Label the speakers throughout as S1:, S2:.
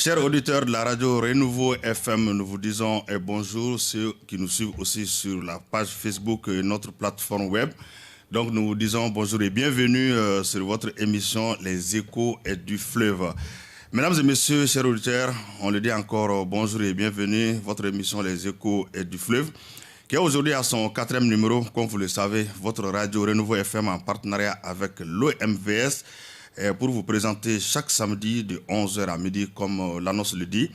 S1: Chers auditeurs de la radio Renouveau FM, nous vous disons bonjour, ceux qui nous suivent aussi sur la page Facebook et notre plateforme web. Donc nous vous disons bonjour et bienvenue sur votre émission Les Échos et du Fleuve. Mesdames et messieurs, chers auditeurs, on le dit encore bonjour et bienvenue, votre émission Les Échos et du Fleuve, qui est aujourd'hui à son 4e numéro, comme vous le savez, votre radio Renouveau FM en partenariat avec l'OMVS, pour vous présenter chaque samedi de 11h à midi, comme l'annonce le dit.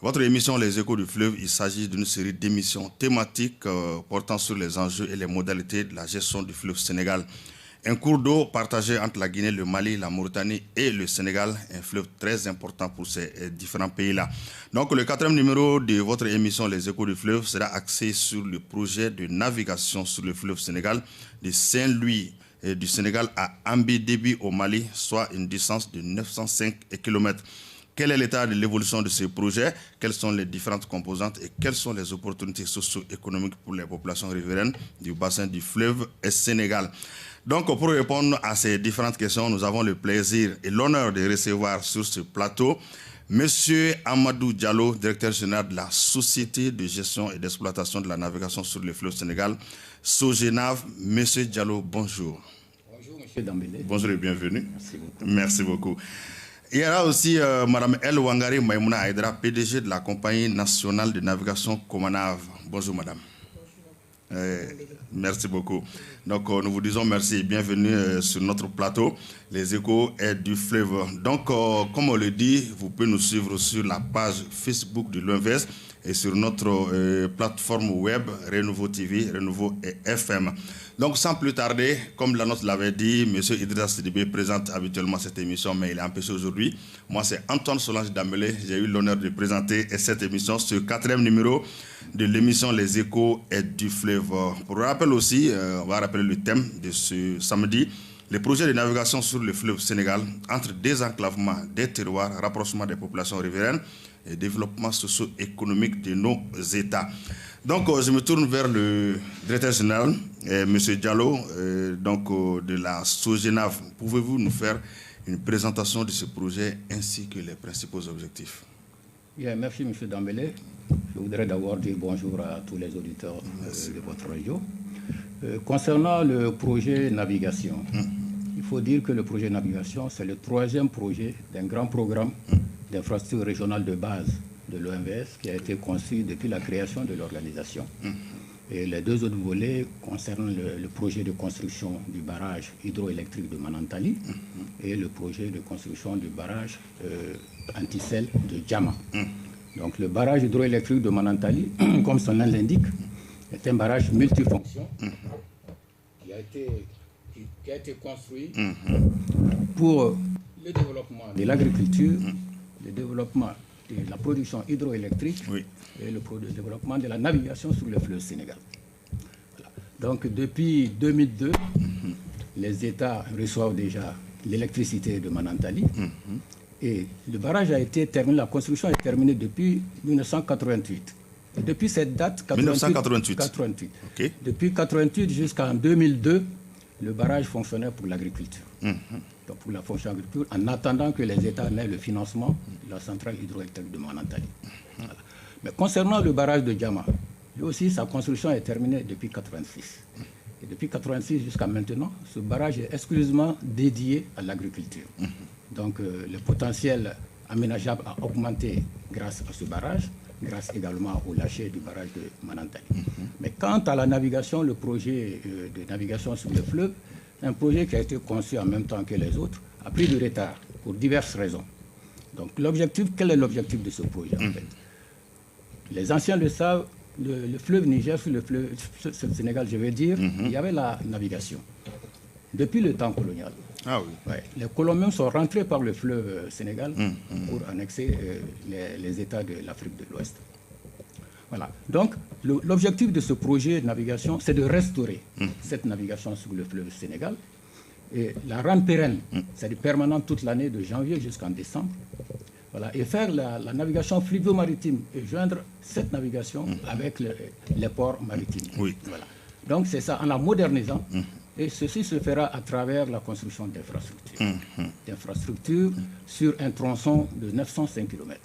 S1: Votre émission Les Échos du Fleuve, il s'agit d'une série d'émissions thématiques portant sur les enjeux et les modalités de la gestion du fleuve Sénégal. Un cours d'eau partagé entre la Guinée, le Mali, la Mauritanie et le Sénégal, un fleuve très important pour ces différents pays-là. Donc le 4e numéro de votre émission Les Échos du Fleuve sera axé sur le projet de navigation sur le fleuve Sénégal de Saint-Louis du Sénégal à Ambédébi au Mali, soit une distance de 905 km. Quel est l'état de l'évolution de ce projet? Quelles sont les différentes composantes et quelles sont les opportunités socio-économiques pour les populations riveraines du bassin du fleuve Sénégal? Donc, pour répondre à ces différentes questions, nous avons le plaisir et l'honneur de recevoir sur ce plateau Monsieur Amadou Diallo, directeur général de la Société de gestion et d'exploitation de la navigation sur le fleuve Sénégal, Sogenav. Monsieur Diallo, bonjour.
S2: Bonjour, Monsieur Dambélé.
S1: Bonjour et bienvenue.
S2: Merci beaucoup.
S1: Merci beaucoup. Il y aura aussi Madame El Wangari Maïmouna Aïdra, PDG de la compagnie nationale de navigation Comanav. Bonjour, Madame. Merci beaucoup. Donc, nous vous disons merci et bienvenue sur notre plateau, Les Échos et du Fleuve. Donc, comme on le dit, vous pouvez nous suivre sur la page Facebook de l'OMVS et sur notre plateforme web Renouveau TV, Renouveau et FM. Donc, sans plus tarder, comme l'annonce l'avait dit, M. Idrissa Sidibé présente habituellement cette émission, mais il est empêché aujourd'hui. Moi, c'est Antoine Solange Dambélé. J'ai eu l'honneur de présenter cette émission, ce 4e numéro de l'émission Les Échos et du Fleuve. Pour rappel aussi, on va rappeler le thème de ce samedi, les projets de navigation sur le fleuve Sénégal, entre désenclavement des terroirs, rapprochement des populations riveraines et développement socio-économique de nos États. Donc, je me tourne vers le directeur général, M. Diallo, de la Sogenav. Pouvez-vous nous faire une présentation de ce projet ainsi que les principaux objectifs?
S2: Bien, merci, M. Dambélé. Je voudrais d'abord dire bonjour à tous les auditeurs de votre radio. Concernant le projet navigation, il faut dire que le projet navigation, c'est le 3e projet d'un grand programme d'infrastructure régionale de base de l'OMVS qui a été conçu depuis la création de l'organisation. Et les 2 autres volets concernent le projet de construction du barrage hydroélectrique de Manantali et le projet de construction du barrage anti-sel de Djama. Donc le barrage hydroélectrique de Manantali, comme son nom l'indique, est un barrage multifonction qui a été construit pour le développement de l'agriculture, le développement de la production hydroélectrique et le développement de la navigation sur le fleuve Sénégal. Voilà. Donc depuis 2002, les États reçoivent déjà l'électricité de Manantali et le barrage a été terminé, la construction est terminée depuis 1988. Et depuis cette date,
S1: 1988.
S2: Okay. Depuis 1988 jusqu'en 2002, le barrage fonctionnait pour l'agriculture. Donc pour la fonction agriculture, en attendant que les États aient le financement de la centrale hydroélectrique de Manantali. Voilà. Mais concernant le barrage de Djama, lui aussi, sa construction est terminée depuis 1986. Et depuis 1986 jusqu'à maintenant, ce barrage est exclusivement dédié à l'agriculture. Donc le potentiel aménageable a augmenté grâce à ce barrage, grâce également au lâcher du barrage de Manantali. Mais quant à la navigation, le projet de navigation sur le fleuve, un projet qui a été conçu en même temps que les autres, a pris du retard pour diverses raisons. Donc l'objectif, quel est l'objectif de ce projet en fait? Les anciens le savent, le fleuve Niger, sur le fleuve Sénégal, je vais dire, il y avait la navigation. Depuis le temps colonial, les Colombiens sont rentrés par le fleuve Sénégal pour annexer les États de l'Afrique de l'Ouest. Voilà. Donc, l'objectif de ce projet de navigation, c'est de restaurer cette navigation sur le fleuve Sénégal et la rendre pérenne, c'est-à-dire permanente toute l'année de janvier jusqu'en décembre. Voilà. Et faire la navigation fluvio-maritime et joindre cette navigation avec les ports maritimes. Voilà. Donc, c'est ça, en la modernisant. Et ceci se fera à travers la construction d'infrastructures. D'infrastructures sur un tronçon de 905 km.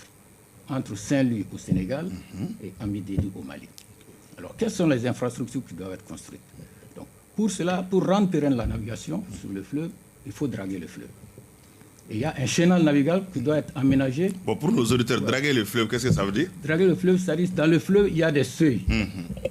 S2: entre Saint-Louis au Sénégal et Amidédi au Mali. Alors, quelles sont les infrastructures qui doivent être construites? Donc, pour cela, pour rendre pérenne la navigation sur le fleuve, il faut draguer le fleuve. Et il y a un chenal navigable qui doit être aménagé.
S1: Bon, pour nos auditeurs, draguer le fleuve, qu'est-ce que ça veut dire?
S2: Draguer le fleuve, c'est-à-dire dans le fleuve, il y a des seuils.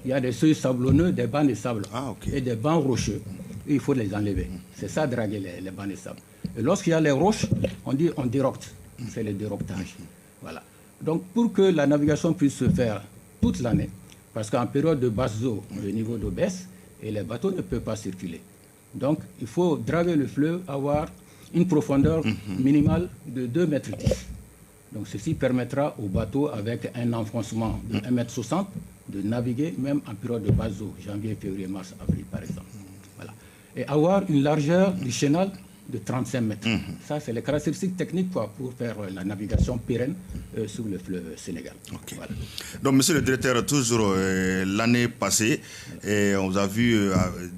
S2: Il y a des seuils sablonneux, des bancs de sable et des bancs rocheux. Et il faut les enlever. C'est ça, draguer les bancs de sable. Et lorsqu'il y a les roches, on dit on dérocte. C'est le déroctage. Voilà. Donc, pour que la navigation puisse se faire toute l'année, parce qu'en période de basse eau, le niveau d'eau baisse et les bateaux ne peuvent pas circuler. Donc, il faut draguer le fleuve, avoir une profondeur minimale de 2,10 mètres. Donc, ceci permettra aux bateaux avec un enfoncement de 1,60 m de naviguer même en période de basse eau, janvier, février, mars, avril, par exemple. Voilà. Et avoir une largeur du chenal de 35 mètres. Ça, c'est les caractéristiques techniques pour faire la navigation pérenne sur le fleuve Sénégal.
S1: Okay.
S2: Voilà.
S1: Donc, monsieur le directeur, toujours l'année passée, on vous a vu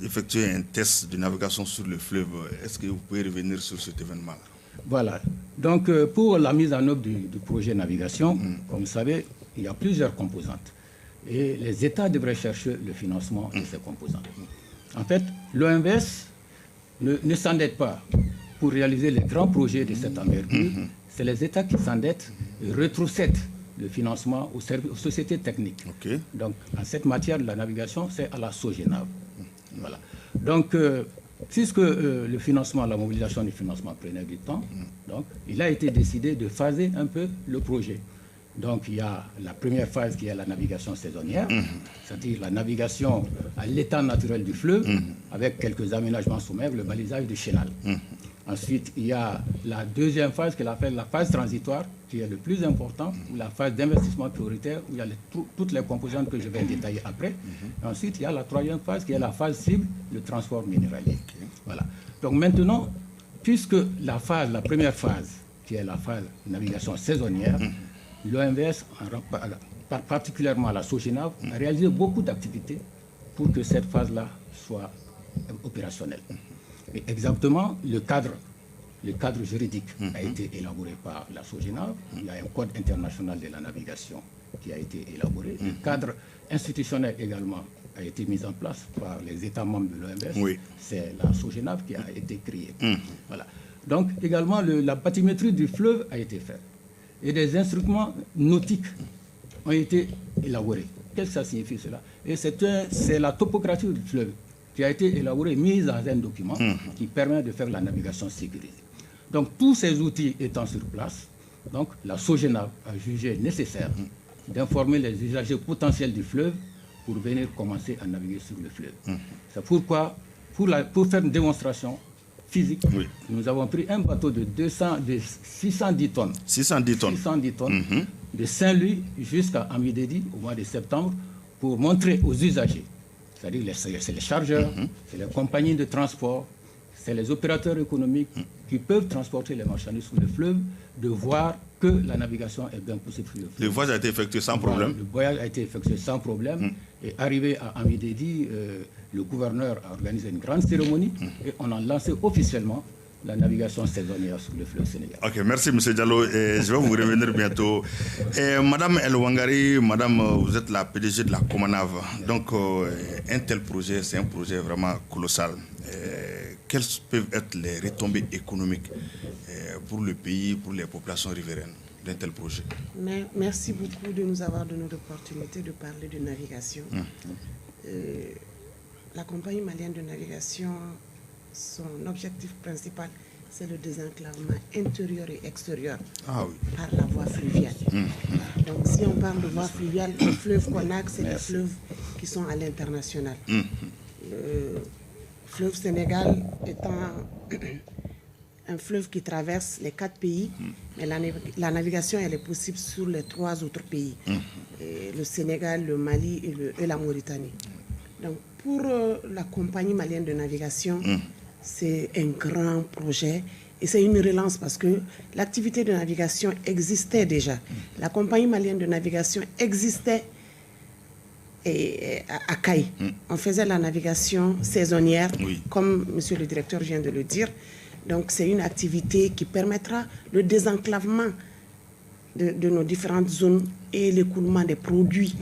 S1: effectuer un test de navigation sur le fleuve. Est-ce que vous pouvez revenir sur cet événement-là?
S2: Voilà. Donc, pour la mise en œuvre du projet navigation, comme vous savez, il y a plusieurs composantes. Et les États devraient chercher le financement de ces composantes. En fait, l'OMVS ne s'endette pas pour réaliser les grands projets de cette envergure. C'est les États qui s'endettent et rétrocèdent le financement aux sociétés techniques. Okay. Donc, en cette matière, la navigation, c'est à la SOGENAV. Voilà. Donc, puisque le financement, la mobilisation du financement prenait du temps, donc, il a été décidé de phaser un peu le projet. Donc, il y a la première phase qui est la navigation saisonnière, c'est-à-dire la navigation à l'état naturel du fleuve, avec quelques aménagements sommaires, le balisage du chenal. Ensuite, il y a la deuxième phase qui est appelle la phase transitoire, qui est le plus important, ou la phase d'investissement prioritaire, où il y a toutes les composantes que je vais détailler après. Ensuite, il y a la troisième phase qui est la phase cible, le transport minéralier. Voilà. Donc maintenant, puisque la première phase, qui est la phase de navigation saisonnière, l'OMVS, particulièrement la SOGENAV, a réalisé beaucoup d'activités pour que cette phase-là soit opérationnelle. Et exactement, le cadre juridique a été élaboré par la SOGENAV. Il y a un code international de la navigation qui a été élaboré. Le cadre institutionnel également a été mis en place par les États membres de l'OMVS. Oui. C'est la SOGENAV qui a été créée. Voilà. Donc, également, la bathymétrie du fleuve a été faite. Et des instruments nautiques ont été élaborés. Qu'est-ce que ça signifie cela? Et c'est la topographie du fleuve qui a été élaborée, mise dans un document qui permet de faire la navigation sécurisée. Donc tous ces outils étant sur place, donc, la SOGENAV a jugé nécessaire d'informer les usagers potentiels du fleuve pour venir commencer à naviguer sur le fleuve. C'est pourquoi, pour faire une démonstration physique, nous avons pris un bateau de 610 tonnes. 610 tonnes de Saint-Louis jusqu'à Amidédi au mois de septembre pour montrer aux usagers, c'est-à-dire c'est les chargeurs, c'est les compagnies de transport, c'est les opérateurs économiques qui peuvent transporter les marchandises sur le fleuve, de voir que la navigation est bien possible sur le fleuve.
S1: Le voyage a été effectué sans problème.
S2: Le voyage a été effectué sans problème. Et arrivé à Amidédi, le gouverneur a organisé une grande cérémonie et on a lancé officiellement la navigation saisonnière sur le fleuve Sénégal.
S1: Ok, merci M. Diallo. Je vais vous revenir bientôt. Madame El Wangari, Madame, vous êtes la PDG de la Comanav. Donc, un tel projet, c'est un projet vraiment colossal. Quelles peuvent être les retombées économiques pour le pays, pour les populations riveraines d'un tel projet?
S3: Merci beaucoup de nous avoir donné l'opportunité de parler de navigation. La compagnie malienne de navigation, son objectif principal, c'est le désenclavement intérieur et extérieur par la voie fluviale. Donc, si on parle de voie fluviale, les fleuves qu'on a, c'est les fleuves qui sont à l'international. Le fleuve Sénégal étant un fleuve qui traverse les 4 pays, mais la navigation elle est possible sur les 3 autres pays, le Sénégal, le Mali et la Mauritanie. Donc, pour la compagnie malienne de navigation, c'est un grand projet et c'est une relance parce que l'activité de navigation existait déjà. La compagnie malienne de navigation existait à Caille. On faisait la navigation saisonnière, comme monsieur le directeur vient de le dire. Donc, c'est une activité qui permettra le désenclavement de nos différentes zones et l'écoulement des produits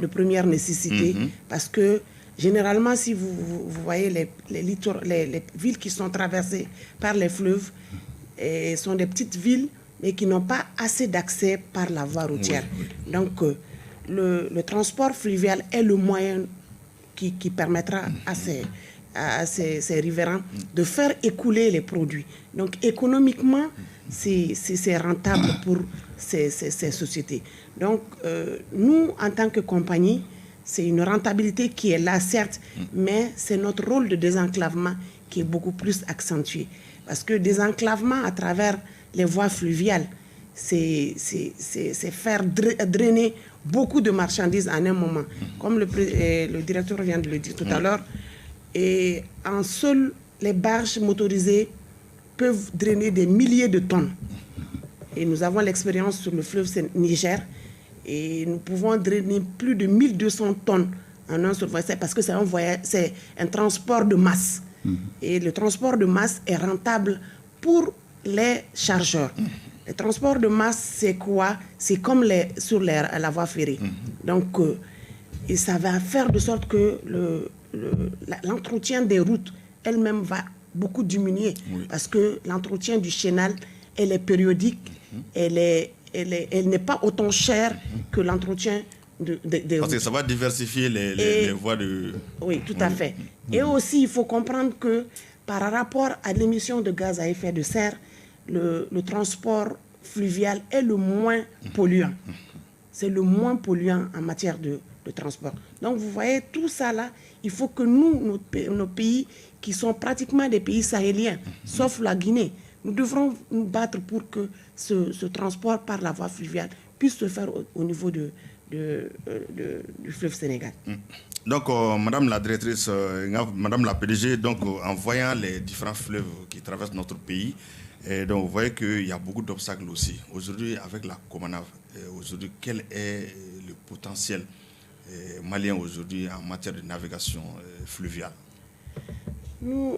S3: de première nécessité. Parce que généralement, si vous voyez les villes qui sont traversées par les fleuves, sont des petites villes, mais qui n'ont pas assez d'accès par la voie routière. Donc, le transport fluvial est le moyen qui permettra à ces riverains de faire écouler les produits. Donc, économiquement, c'est rentable pour ces sociétés. Donc, nous, en tant que compagnie, c'est une rentabilité qui est là, certes, mais c'est notre rôle de désenclavement qui est beaucoup plus accentué. Parce que désenclavement à travers les voies fluviales, c'est faire drainer beaucoup de marchandises en un moment. Comme le directeur vient de le dire tout à l'heure, et en seul, les barges motorisées peuvent drainer des milliers de tonnes. Et nous avons l'expérience sur le fleuve Niger, et nous pouvons drainer plus de 1200 tonnes en un seul voyage, parce que c'est un transport de masse. Et le transport de masse est rentable pour les chargeurs. Le transport de masse, c'est quoi? C'est comme sur la voie ferrée. Donc, et ça va faire de sorte que l'entretien des routes elle-même va beaucoup diminuer. Parce que l'entretien du chenal, elle est périodique, elle n'est pas autant chère que l'entretien des routes.
S1: Parce que ça va diversifier les voies de...
S3: Oui, tout à fait. Et aussi, il faut comprendre que par rapport à l'émission de gaz à effet de serre, le transport fluvial est le moins polluant. C'est le moins polluant en matière de transport. Donc, vous voyez, tout ça là, il faut que nos pays, qui sont pratiquement des pays sahéliens, sauf la Guinée, nous devrons nous battre pour que ce transport par la voie fluviale puisse se faire au niveau du fleuve Sénégal.
S1: Donc, Madame la directrice, Madame la PDG, donc, en voyant les différents fleuves qui traversent notre pays, et donc, vous voyez qu'il y a beaucoup d'obstacles aussi. Aujourd'hui, avec la Comanav, aujourd'hui, quel est le potentiel malien aujourd'hui en matière de navigation fluviale?
S3: Nous,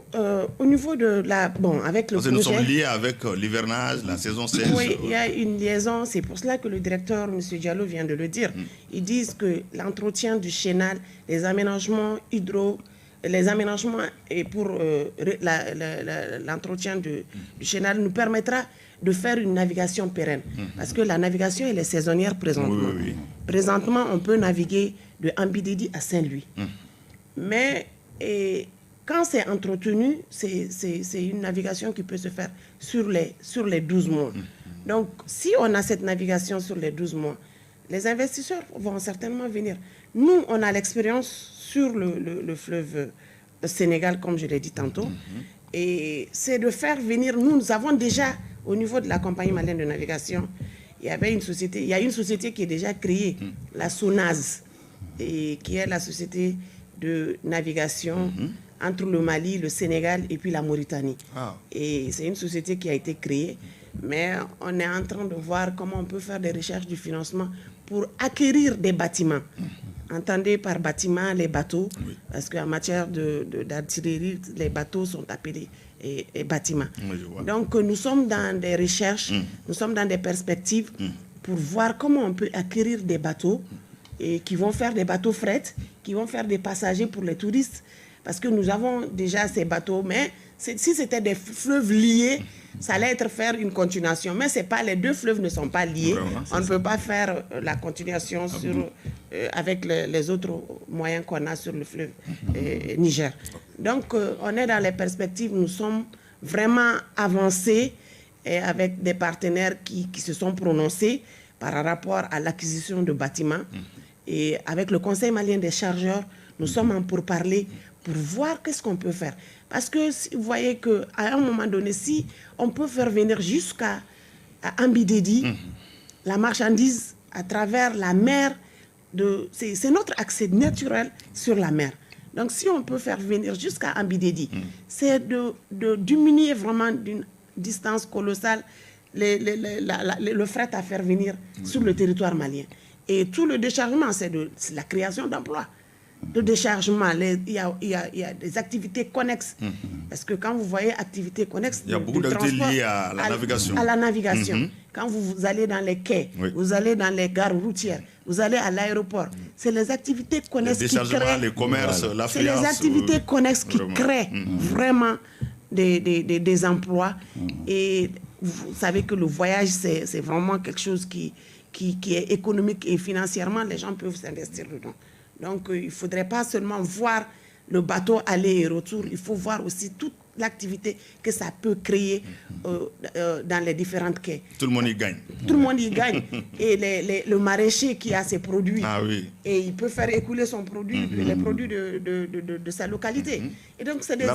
S3: au niveau de la... Bon, avec le
S1: projet... Nous sommes liés avec l'hivernage, la saison sèche.
S3: Oui, il y a une liaison. C'est pour cela que le directeur, M. Diallo, vient de le dire. Ils disent que l'entretien du chenal, les aménagements et pour l'entretien du chenal nous permettra de faire une navigation pérenne. Parce que la navigation, elle est saisonnière présentement. Présentement, on peut naviguer de Ambididi à Saint-Louis. Mais... quand c'est entretenu, c'est une navigation qui peut se faire sur les 12 mois. Donc, si on a cette navigation sur les 12 mois, les investisseurs vont certainement venir. Nous, on a l'expérience sur le fleuve Sénégal, comme je l'ai dit tantôt. Et c'est de faire venir... Nous avons déjà, au niveau de la compagnie malienne de navigation, il y a une société qui est déjà créée, la SONAS, et qui est la société de navigation... entre le Mali, le Sénégal et puis la Mauritanie. Et c'est une société qui a été créée, mais on est en train de voir comment on peut faire des recherches du financement pour acquérir des bâtiments. Entendez par bâtiment les bateaux, parce qu'en matière d'artillerie, les bateaux sont appelés bâtiments. Donc nous sommes dans des recherches, nous sommes dans des perspectives pour voir comment on peut acquérir des bateaux et qui vont faire des bateaux fret, qui vont faire des passagers pour les touristes. Parce que nous avons déjà ces bateaux, mais si c'était des fleuves liés, ça allait faire une continuation. Mais les deux fleuves ne sont pas liés. On ne peut pas faire la continuation avec les autres moyens qu'on a sur le fleuve Niger. Donc, on est dans les perspectives, nous sommes vraiment avancés et avec des partenaires qui se sont prononcés par rapport à l'acquisition de bâtiments. Et avec le Conseil malien des chargeurs, nous sommes en pourparlers pour voir qu'est-ce qu'on peut faire. Parce que vous voyez qu'à un moment donné, si on peut faire venir jusqu'à Ambidedi, la marchandise à travers la mer, c'est notre accès naturel sur la mer. Donc si on peut faire venir jusqu'à Ambidedi, c'est de diminuer vraiment d'une distance colossale le fret à faire venir sur le territoire malien. Et tout le déchargement, c'est la création d'emplois. De déchargement, il y a des activités connexes. Parce que quand vous voyez activités connexes,
S1: il y a beaucoup d'activités liées à la navigation.
S3: À la navigation. quand vous allez dans les quais, vous allez dans les gares routières, vous allez à l'aéroport, c'est les activités connexes qui créent...
S1: les commerces, l'affluence.
S3: C'est les activités connexes qui créent vraiment des emplois. Et vous savez que le voyage, c'est vraiment quelque chose qui est économique et financièrement, les gens peuvent s'investir dedans. Donc, il ne faudrait pas seulement voir le bateau aller et retour, il faut voir aussi toute l'activité que ça peut créer dans les différentes quais.
S1: Tout le monde y gagne.
S3: Tout le monde y gagne. Et le maraîcher qui a ses produits, et il peut faire écouler son produit, les produits de sa localité. Et donc, c'est des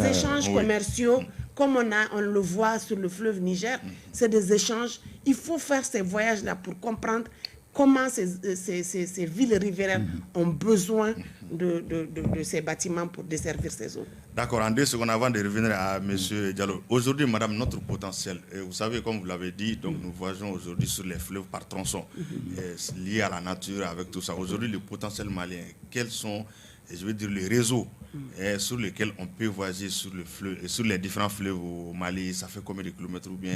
S3: échanges commerciaux, comme on le voit sur le fleuve Niger. C'est des échanges. Il faut faire ces voyages-là pour comprendre comment ces villes riveraines ont besoin de ces bâtiments pour desservir ces zones.
S1: D'accord, en 2 secondes avant de revenir à M. Diallo. Aujourd'hui, madame, notre potentiel, vous savez, comme vous l'avez dit, donc nous voyageons aujourd'hui sur les fleuves par tronçons, liés à la nature, avec tout ça. Aujourd'hui, le potentiel malien, quels sont, je veux dire, les réseaux sur lesquels on peut voyager sur le fleuve, sur les différents fleuves au Mali? Ça fait combien de kilomètres ou bien?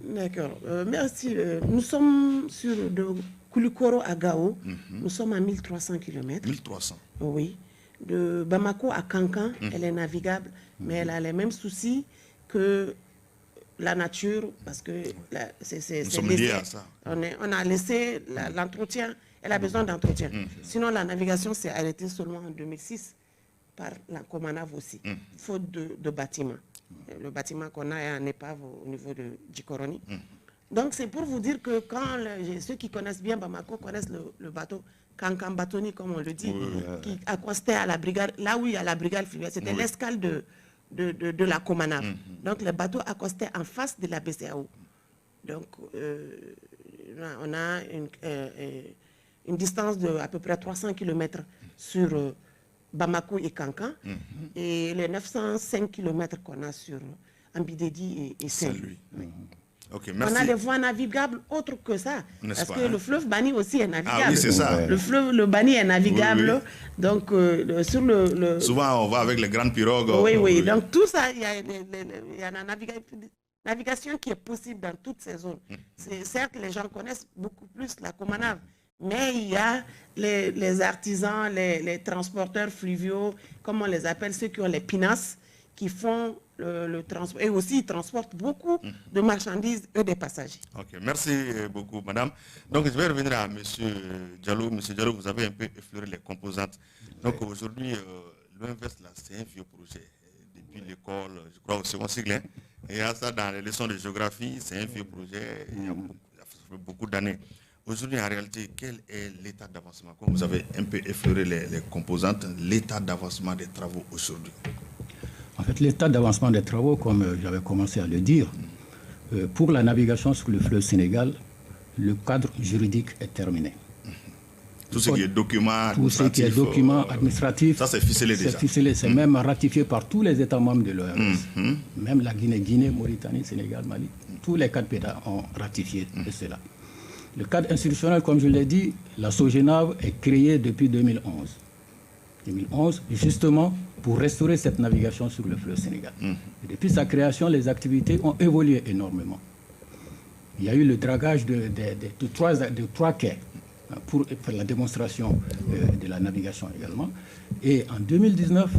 S3: D'accord, merci. Nous sommes sur de Koulikoro à Gao, nous sommes à 1300 km. 1300? Oui. De Bamako à Kankan, elle est navigable, mais elle a les mêmes soucis que la nature, parce que
S1: nous sommes liés à ça.
S3: On a laissé l'entretien, elle a besoin d'entretien. Sinon, la navigation s'est arrêtée seulement en 2006 par la Comanav aussi, faute de bâtiments. Le bâtiment qu'on a est en épave au niveau de Djikoroni. Donc, c'est pour vous dire que quand ceux qui connaissent bien Bamako connaissent le bateau Kankan Batoni, comme on le dit, qui accostait à la brigade, là où il y a la brigade fluviale, c'était l'escale de la Comanav. Donc, le bateau accostait en face de la BCAO. Donc, on a une distance de à peu près 300 km sur Bamako et Kankan, et les 905 km qu'on a sur Ambidedi et Saint-Louis.
S1: Okay, merci.
S3: On a des voies navigables autres que ça, parce que le fleuve Bani aussi est navigable.
S1: Ah oui, c'est ça.
S3: Le Bani est navigable, donc sur le...
S1: Souvent, on va avec les grandes pirogues.
S3: Oui, donc tout ça, il y a la navigation qui est possible dans toutes ces zones. Certes, les gens connaissent beaucoup plus la Comanav, mais il y a les artisans, les transporteurs fluviaux, comme on les appelle, ceux qui ont les pinasses, qui font le transport. Et aussi, ils transportent beaucoup de marchandises et des passagers. Ok,
S1: merci beaucoup, madame. Donc, je vais revenir à M. Diallo. M. Diallo, vous avez un peu effleuré les composantes. Donc, aujourd'hui, l'OMVES, c'est un vieux projet. Depuis l'école, je crois, au second cycle. Et il y a ça dans les leçons de géographie, c'est un vieux projet. Il y a beaucoup d'années. Aujourd'hui, en réalité, quel est l'état d'avancement? Comme vous avez un peu effleuré les composantes, l'état d'avancement des travaux aujourd'hui.
S2: En fait, l'état d'avancement des travaux, comme j'avais commencé à le dire, pour la navigation sur le fleuve Sénégal, le cadre juridique est terminé.
S1: Tout ce qui est document administratif.
S2: Tout ce qui est document administratif.
S1: Ça, c'est ficelé déjà.
S2: C'est ficelé, c'est même ratifié par tous les États membres de l'OMS. Même la Guinée, Mauritanie, Sénégal, Mali. Tous les 4 pays ont ratifié cela. Le cadre institutionnel, comme je l'ai dit, la SOGENAV est créée depuis 2011. 2011, justement, pour restaurer cette navigation sur le fleuve Sénégal. Et depuis sa création, les activités ont évolué énormément. Il y a eu le dragage de 3 quais pour faire la démonstration de la navigation également. Et en 2019,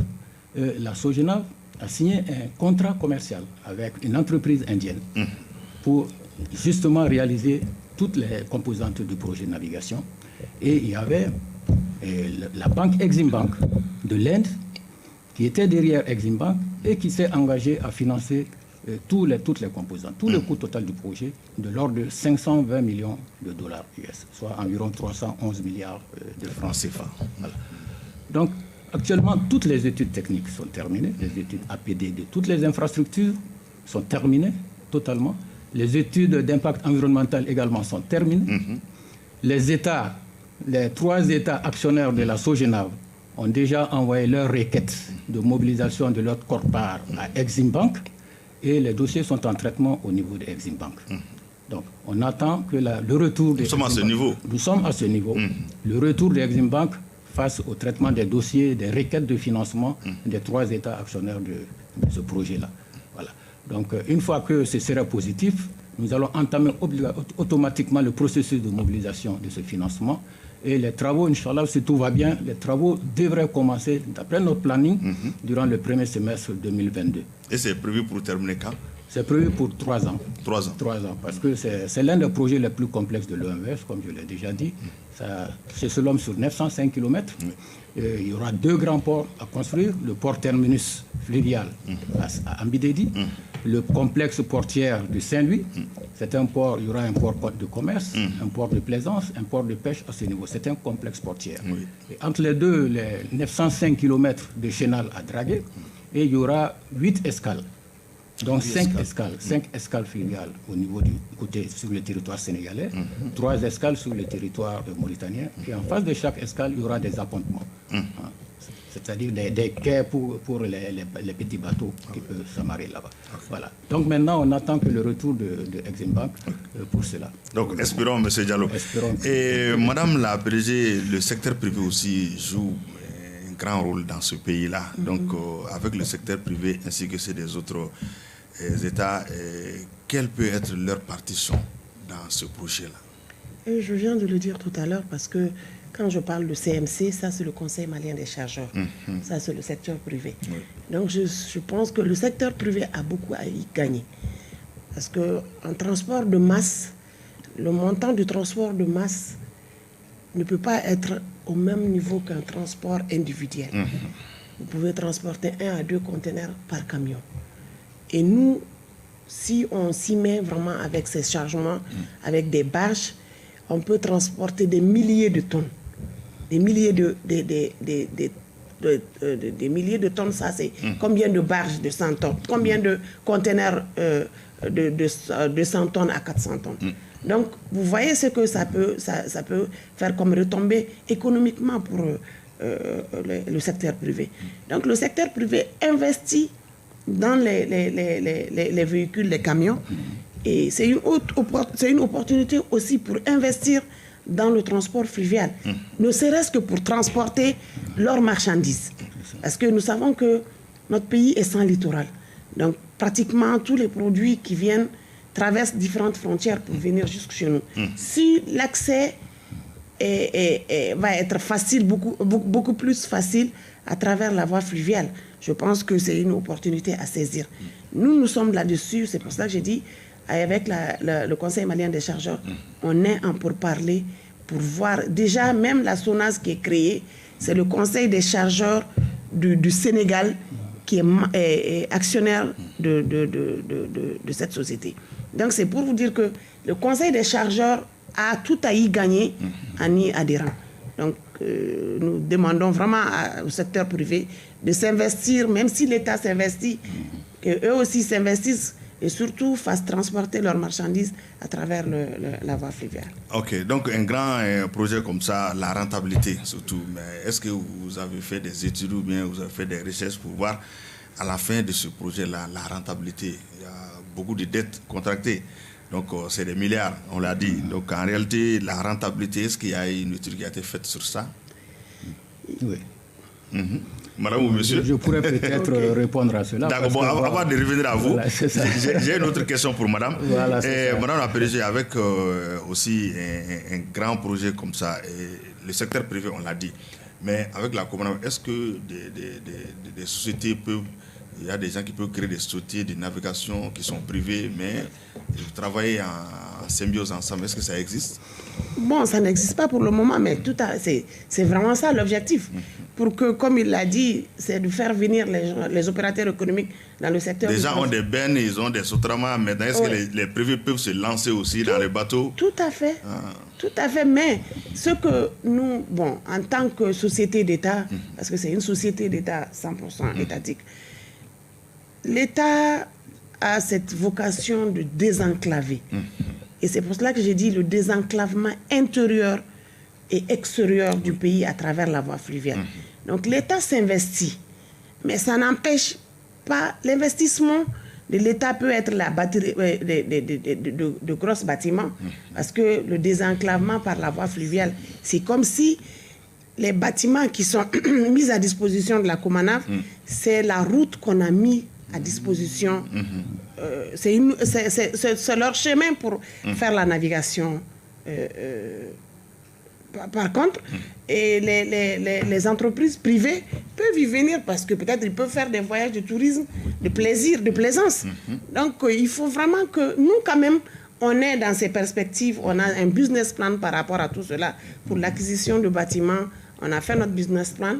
S2: la SOGENAV a signé un contrat commercial avec une entreprise indienne pour justement réaliser toutes les composantes du projet de navigation. Et il y avait la banque Exim Bank de l'Inde qui était derrière Exim Bank et qui s'est engagée à financer toutes les composantes, tout le coût total du projet de l'ordre de 520 millions de dollars US, soit environ 311 milliards de francs CFA. Voilà. Donc, actuellement, toutes les études techniques sont terminées, les études APD de toutes les infrastructures sont terminées totalement. Les études d'impact environnemental également sont terminées. Les 3 États actionnaires de la SOGENAV ont déjà envoyé leur requête de mobilisation de leur quote-part à Exim Bank et les dossiers sont en traitement au niveau de Exim Bank. Donc, on attend que le retour de...
S1: Nous sommes à ce niveau.
S2: Nous sommes à ce niveau. Le retour de Exim Bank face au traitement des dossiers, des requêtes de financement des 3 États actionnaires de ce projet-là. Voilà. Donc, une fois que ce sera positif, nous allons entamer automatiquement le processus de mobilisation de ce financement. Et les travaux, Inch'Allah, si tout va bien, les travaux devraient commencer, d'après notre planning, durant le premier semestre 2022.
S1: Et c'est prévu pour terminer quand?
S2: C'est prévu pour 3 ans.
S1: 3 ans.
S2: 3 ans, parce que c'est l'un des projets les plus complexes de l'OMVS, comme je l'ai déjà dit. C'est selon sur 905 km. Il y aura 2 grands ports à construire. Le port terminus fluvial à Ambidedi, le complexe portière de Saint-Louis. C'est un port, il y aura un port de commerce, un port de plaisance, un port de pêche à ce niveau. C'est un complexe portière. Et entre les deux, les 905 km de chénal à draguer, et il y aura 8 escales. Donc 5 escales fluviales au niveau du côté sur le territoire sénégalais, 3 escales sur le territoire mauritanien, et en face de chaque escale, il y aura des appontements. C'est-à-dire des quais pour les petits bateaux qui peuvent s'amarrer là-bas. Voilà. Donc maintenant, on attend que le retour de Exim Bank pour cela.
S1: Donc espérons, M. Diallo. Et Madame la PDG, le secteur privé aussi joue un grand rôle dans ce pays-là. Donc avec le secteur privé ainsi que ceux des autres États, quelle peut être leur partition dans ce projet-là?
S3: Je viens de le dire tout à l'heure parce que quand je parle de CMC, ça c'est le Conseil malien des chargeurs. Ça c'est le secteur privé. Donc je pense que le secteur privé a beaucoup à y gagner. Parce qu'en transport de masse, le montant du transport de masse ne peut pas être au même niveau qu'un transport individuel. Vous pouvez transporter 1 à 2 conteneurs par camion. Et nous, si on s'y met vraiment avec ces chargements, avec des barges, on peut transporter des milliers de tonnes. Des milliers des milliers de tonnes, ça c'est combien de barges de 100 tonnes, combien de conteneurs de 100 tonnes à 400 tonnes. Donc, vous voyez ce que ça peut faire comme retombée économiquement pour le secteur privé. Donc, le secteur privé investit dans les véhicules, les camions, et c'est une opportunité aussi pour investir dans le transport fluvial, ne serait-ce que pour transporter leurs marchandises. Parce que nous savons que notre pays est sans littoral. Donc, pratiquement tous les produits qui viennent traversent différentes frontières pour venir jusque chez nous. Si l'accès va être facile, beaucoup plus facile à travers la voie fluviale, je pense que c'est une opportunité à saisir. Nous sommes là-dessus, c'est pour ça que j'ai dit, avec le Conseil malien des chargeurs, on est en pourparlers pour voir, déjà même la SONAS qui est créée, c'est le Conseil des chargeurs du Sénégal qui est actionnaire de cette société. Donc c'est pour vous dire que le Conseil des chargeurs a tout à y gagner en y adhérant. Donc nous demandons vraiment au secteur privé de s'investir, même si l'État s'investit, qu'eux aussi s'investissent et surtout fassent transporter leurs marchandises à travers la voie fluviale. Ok,
S1: donc un grand projet comme ça, la rentabilité surtout, mais est-ce que vous avez fait des études ou bien vous avez fait des recherches pour voir à la fin de ce projet-là, la rentabilité? Il y a beaucoup de dettes contractées, donc c'est des milliards, on l'a dit. Donc en réalité, la rentabilité, est-ce qu'il y a une étude qui a été faite sur ça?
S2: Oui.
S1: Madame ou monsieur?
S2: Je pourrais peut-être répondre à cela.
S1: D'accord, bon, avant de revenir à vous, voilà, j'ai une autre question pour madame.
S2: Voilà,
S1: madame la PDG, avec aussi un grand projet comme ça, le secteur privé, on l'a dit, mais avec la commande, est-ce que des sociétés peuvent, il y a des gens qui peuvent créer des sociétés de navigation qui sont privées, mais travailler en symbiose ensemble, est-ce que ça existe?
S3: Bon, ça n'existe pas pour le moment, mais c'est vraiment ça l'objectif. Pour que, comme il l'a dit, c'est de faire venir les opérateurs économiques dans le secteur.
S1: Les gens ont des bennes, ils ont des sotramas, mais est-ce que les privés peuvent se lancer aussi dans les bateaux?
S3: Tout à fait. Tout à fait, mais ce que nous, bon, en tant que société d'État, parce que c'est une société d'État 100% étatique, l'État a cette vocation de désenclaver. Et c'est pour cela que j'ai dit le désenclavement intérieur et extérieur du pays à travers la voie fluviale. Donc l'État s'investit, mais ça n'empêche pas l'investissement de l'État peut être la batterie de gros bâtiments, parce que le désenclavement par la voie fluviale, c'est comme si les bâtiments qui sont mis à disposition de la Comanaf, c'est la route qu'on a mis à disposition. C'est leur chemin pour faire la navigation. Par contre, et les entreprises privées peuvent y venir parce que peut-être ils peuvent faire des voyages de tourisme, de plaisir, de plaisance. Donc, il faut vraiment que nous, quand même, on est dans ces perspectives, on a un business plan par rapport à tout cela. Pour l'acquisition de bâtiments, on a fait notre business plan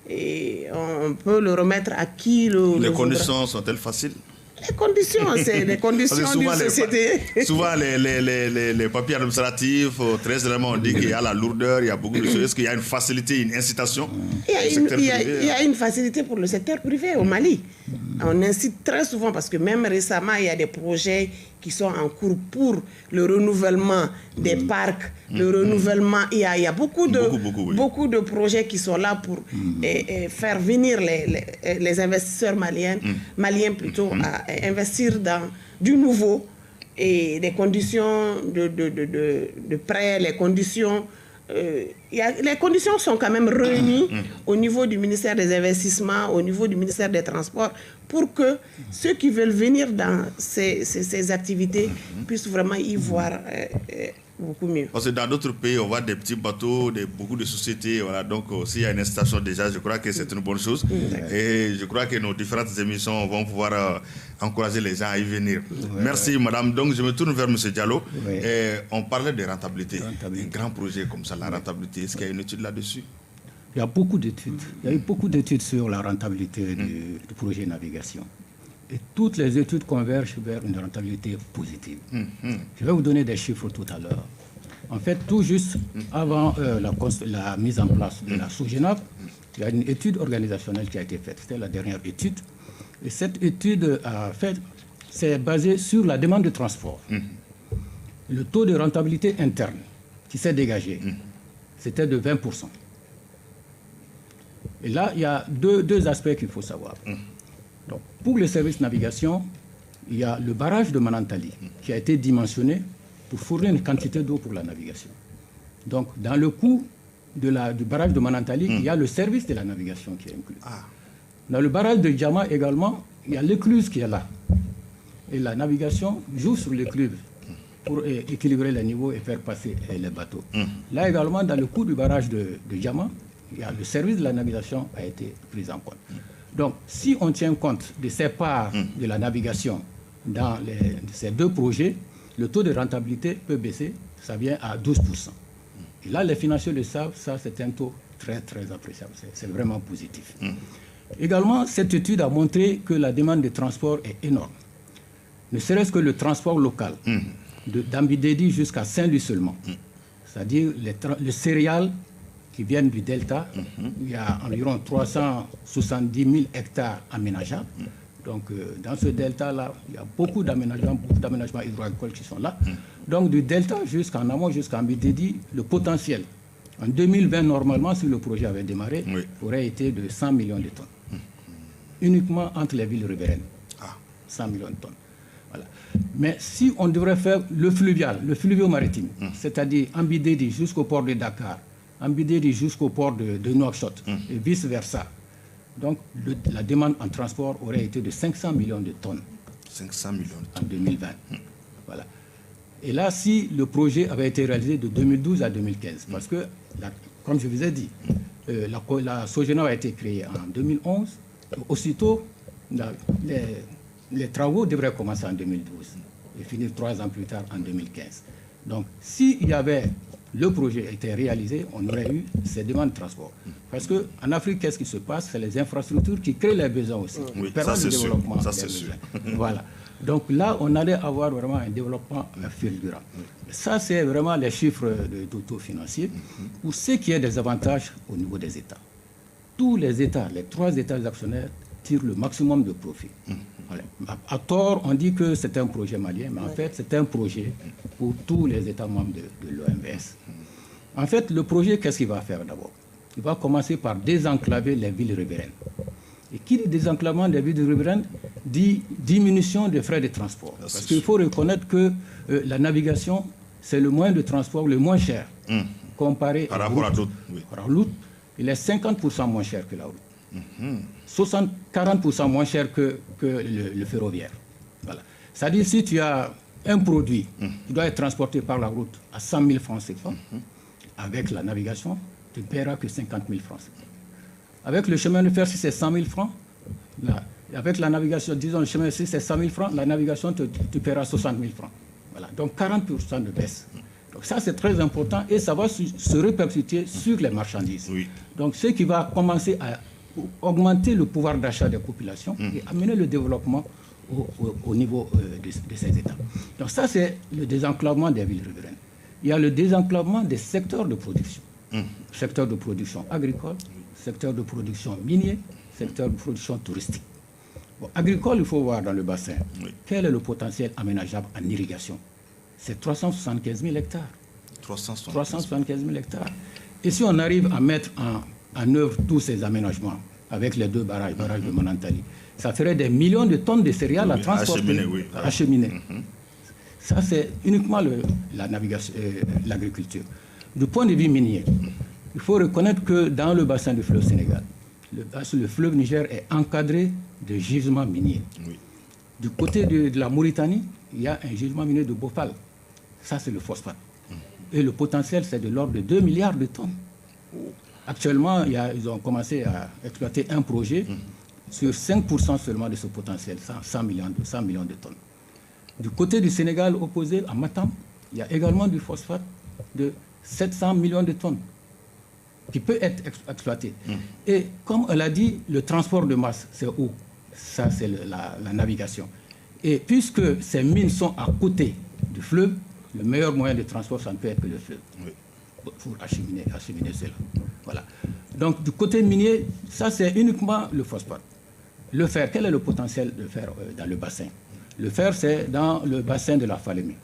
S3: et on peut le remettre à qui
S1: Les conditions sont-elles faciles?
S3: Les conditions, c'est les conditions d'une société.
S1: Souvent, les papiers administratifs, très généralement, on dit qu'il y a la lourdeur, il y a beaucoup de choses. Est-ce qu'il y a une facilité, une incitation?
S3: Il y a une facilité pour le secteur privé au Mali. On incite très souvent, parce que même récemment, il y a des projets qui sont en cours pour le renouvellement des parcs, le renouvellement. Il y a beaucoup de projets qui sont là pour faire venir les investisseurs maliens plutôt, à investir dans du nouveau et des conditions de prêt, les conditions. Les conditions sont quand même réunies au niveau du ministère des Investissements, au niveau du ministère des Transports, pour que ceux qui veulent venir dans ces activités puissent vraiment y voir beaucoup mieux.
S1: Parce que dans d'autres pays, on voit des petits bateaux, beaucoup de sociétés. Voilà. Donc, s'il y a une installation déjà, je crois que c'est une bonne chose. Et je crois que nos différentes émissions vont pouvoir encourager les gens à y venir. Merci, madame. Donc, je me tourne vers M. Diallo. Et on parlait de rentabilité. Un grand projet comme ça, la rentabilité. Est-ce qu'il y a une étude là-dessus?
S2: Il y a beaucoup d'études. Il y a eu beaucoup d'études sur la rentabilité du projet navigation. Et toutes les études convergent vers une rentabilité positive. Je vais vous donner des chiffres tout à l'heure. En fait, tout juste avant la mise en place de la SOGENAV, il y a une étude organisationnelle qui a été faite. C'était la dernière étude. Et cette étude, c'est basée sur la demande de transport. Le taux de rentabilité interne qui s'est dégagé, c'était de 20%. Et là, il y a deux aspects qu'il faut savoir. Donc, pour le service navigation, il y a le barrage de Manantali qui a été dimensionné pour fournir une quantité d'eau pour la navigation. Donc, dans le coût du barrage de Manantali, il y a le service de la navigation qui est inclus. Dans le barrage de Djama également, il y a l'écluse qui est là. Et la navigation joue sur l'écluse pour équilibrer les niveaux et faire passer les bateaux. Là également, dans le coût du barrage de Djama, le service de la navigation a été pris en compte. Donc, si on tient compte de ces parts de la navigation dans ces deux projets, le taux de rentabilité peut baisser, ça vient à 12%. Et là, les financiers le savent, ça c'est un taux très, très appréciable, c'est vraiment positif. Également, cette étude a montré que la demande de transport est énorme. Ne serait-ce que le transport local, d'Ambidédi jusqu'à Saint-Louis seulement. C'est-à-dire les céréales qui viennent du delta, il y a environ 370 000 hectares aménageables. Donc, dans ce delta-là, il y a beaucoup d'aménagements hydro-agricoles qui sont là. Donc, du delta jusqu'en amont, jusqu'à Ambidédi, le potentiel, en 2020, normalement, si le projet avait démarré, aurait été de 100 millions de tonnes. Uniquement entre les villes riveraines. 100 millions de tonnes. Voilà. Mais si on devrait faire le fluvio-maritime, c'est-à-dire Ambidédi jusqu'au port de Dakar, Ambidédi jusqu'au port de Nouakchott, et vice-versa. Donc, la demande en transport aurait été de 500 millions de tonnes.
S1: 500 millions de tonnes.
S2: En 2020. Voilà. Et là, si le projet avait été réalisé de 2012 à 2015, parce que, comme je vous ai dit, la SOGENAV a été créée en 2011, aussitôt, les travaux devraient commencer en 2012 et finir 3 ans plus tard en 2015. Donc, s'il y avait le projet était réalisé, on aurait eu ces demandes de transport. Parce qu'en Afrique, qu'est-ce qui se passe? C'est les infrastructures qui créent les besoins aussi.
S1: Oui, ça c'est sûr. Ça c'est sûr.
S2: Voilà. Donc là, on allait avoir vraiment un développement fulgurant. Ça, c'est vraiment les chiffres de taux financiers, pour ce qui est des avantages au niveau des États. Tous les États, les 3 États actionnaires, tirent le maximum de profit. Voilà. À tort, on dit que c'est un projet malien, mais en fait, c'est un projet pour tous les États membres de l'OMVS. En fait, le projet, qu'est-ce qu'il va faire d'abord? Il va commencer par désenclaver les villes riveraines. Et qui dit désenclavement des villes riveraines dit diminution des frais de transport. Parce qu'il faut reconnaître que la navigation, c'est le moyen de transport le moins cher comparé
S1: par rapport à d'autres.
S2: Oui. La route, il est 50% moins cher que la route. 40% moins cher que le ferroviaire. Voilà. C'est-à-dire, si tu as un produit qui doit être transporté par la route à 100 000 francs CFA, avec la navigation, tu ne paieras que 50 000 francs CFA. Avec le chemin de fer, si c'est 100 000 francs, avec la navigation, disons le chemin de fer, si c'est 100 000 francs, la navigation, tu paieras 60 000 francs. Voilà. Donc 40% de baisse. Donc ça, c'est très important et ça va se répercuter sur les marchandises. Oui. Donc ce qui va commencer à augmenter le pouvoir d'achat des populations et amener le développement au niveau de ces États. Donc ça, c'est le désenclavement des villes riveraines. Il y a le désenclavement des secteurs de production. Secteur de production agricole, secteur de production minier, secteur de production touristique. Bon, agricole, il faut voir dans le bassin, quel est le potentiel aménageable en irrigation. C'est 375 000 hectares. 375 000 hectares. Et si on arrive à mettre en œuvre tous ces aménagements, avec les 2 barrages de Manantali, ça ferait des millions de tonnes de céréales à transporter, à acheminer. Ça, c'est uniquement la navigation, l'agriculture. Du point de vue minier, il faut reconnaître que dans le bassin du fleuve Sénégal, le fleuve Niger est encadré de gisements miniers. Du côté de la Mauritanie, il y a un gisement minier de Bhopal. Ça, c'est le phosphate. Et le potentiel, c'est de l'ordre de 2 milliards de tonnes. Actuellement, ils ont commencé à exploiter un projet sur 5% seulement de ce potentiel, 100 millions de tonnes. Du côté du Sénégal opposé, à Matam, il y a également du phosphate de 700 millions de tonnes qui peut être exploité. Et comme elle a dit, le transport de masse, c'est où? Ça, c'est la navigation. Et puisque ces mines sont à côté du fleuve, le meilleur moyen de transport, ça ne peut être que le fleuve. Pour acheminer cela. Voilà. Donc, du côté minier, ça, c'est uniquement le phosphate. Le fer, quel est le potentiel de fer dans le bassin? Le fer, c'est dans le bassin de la Falémé,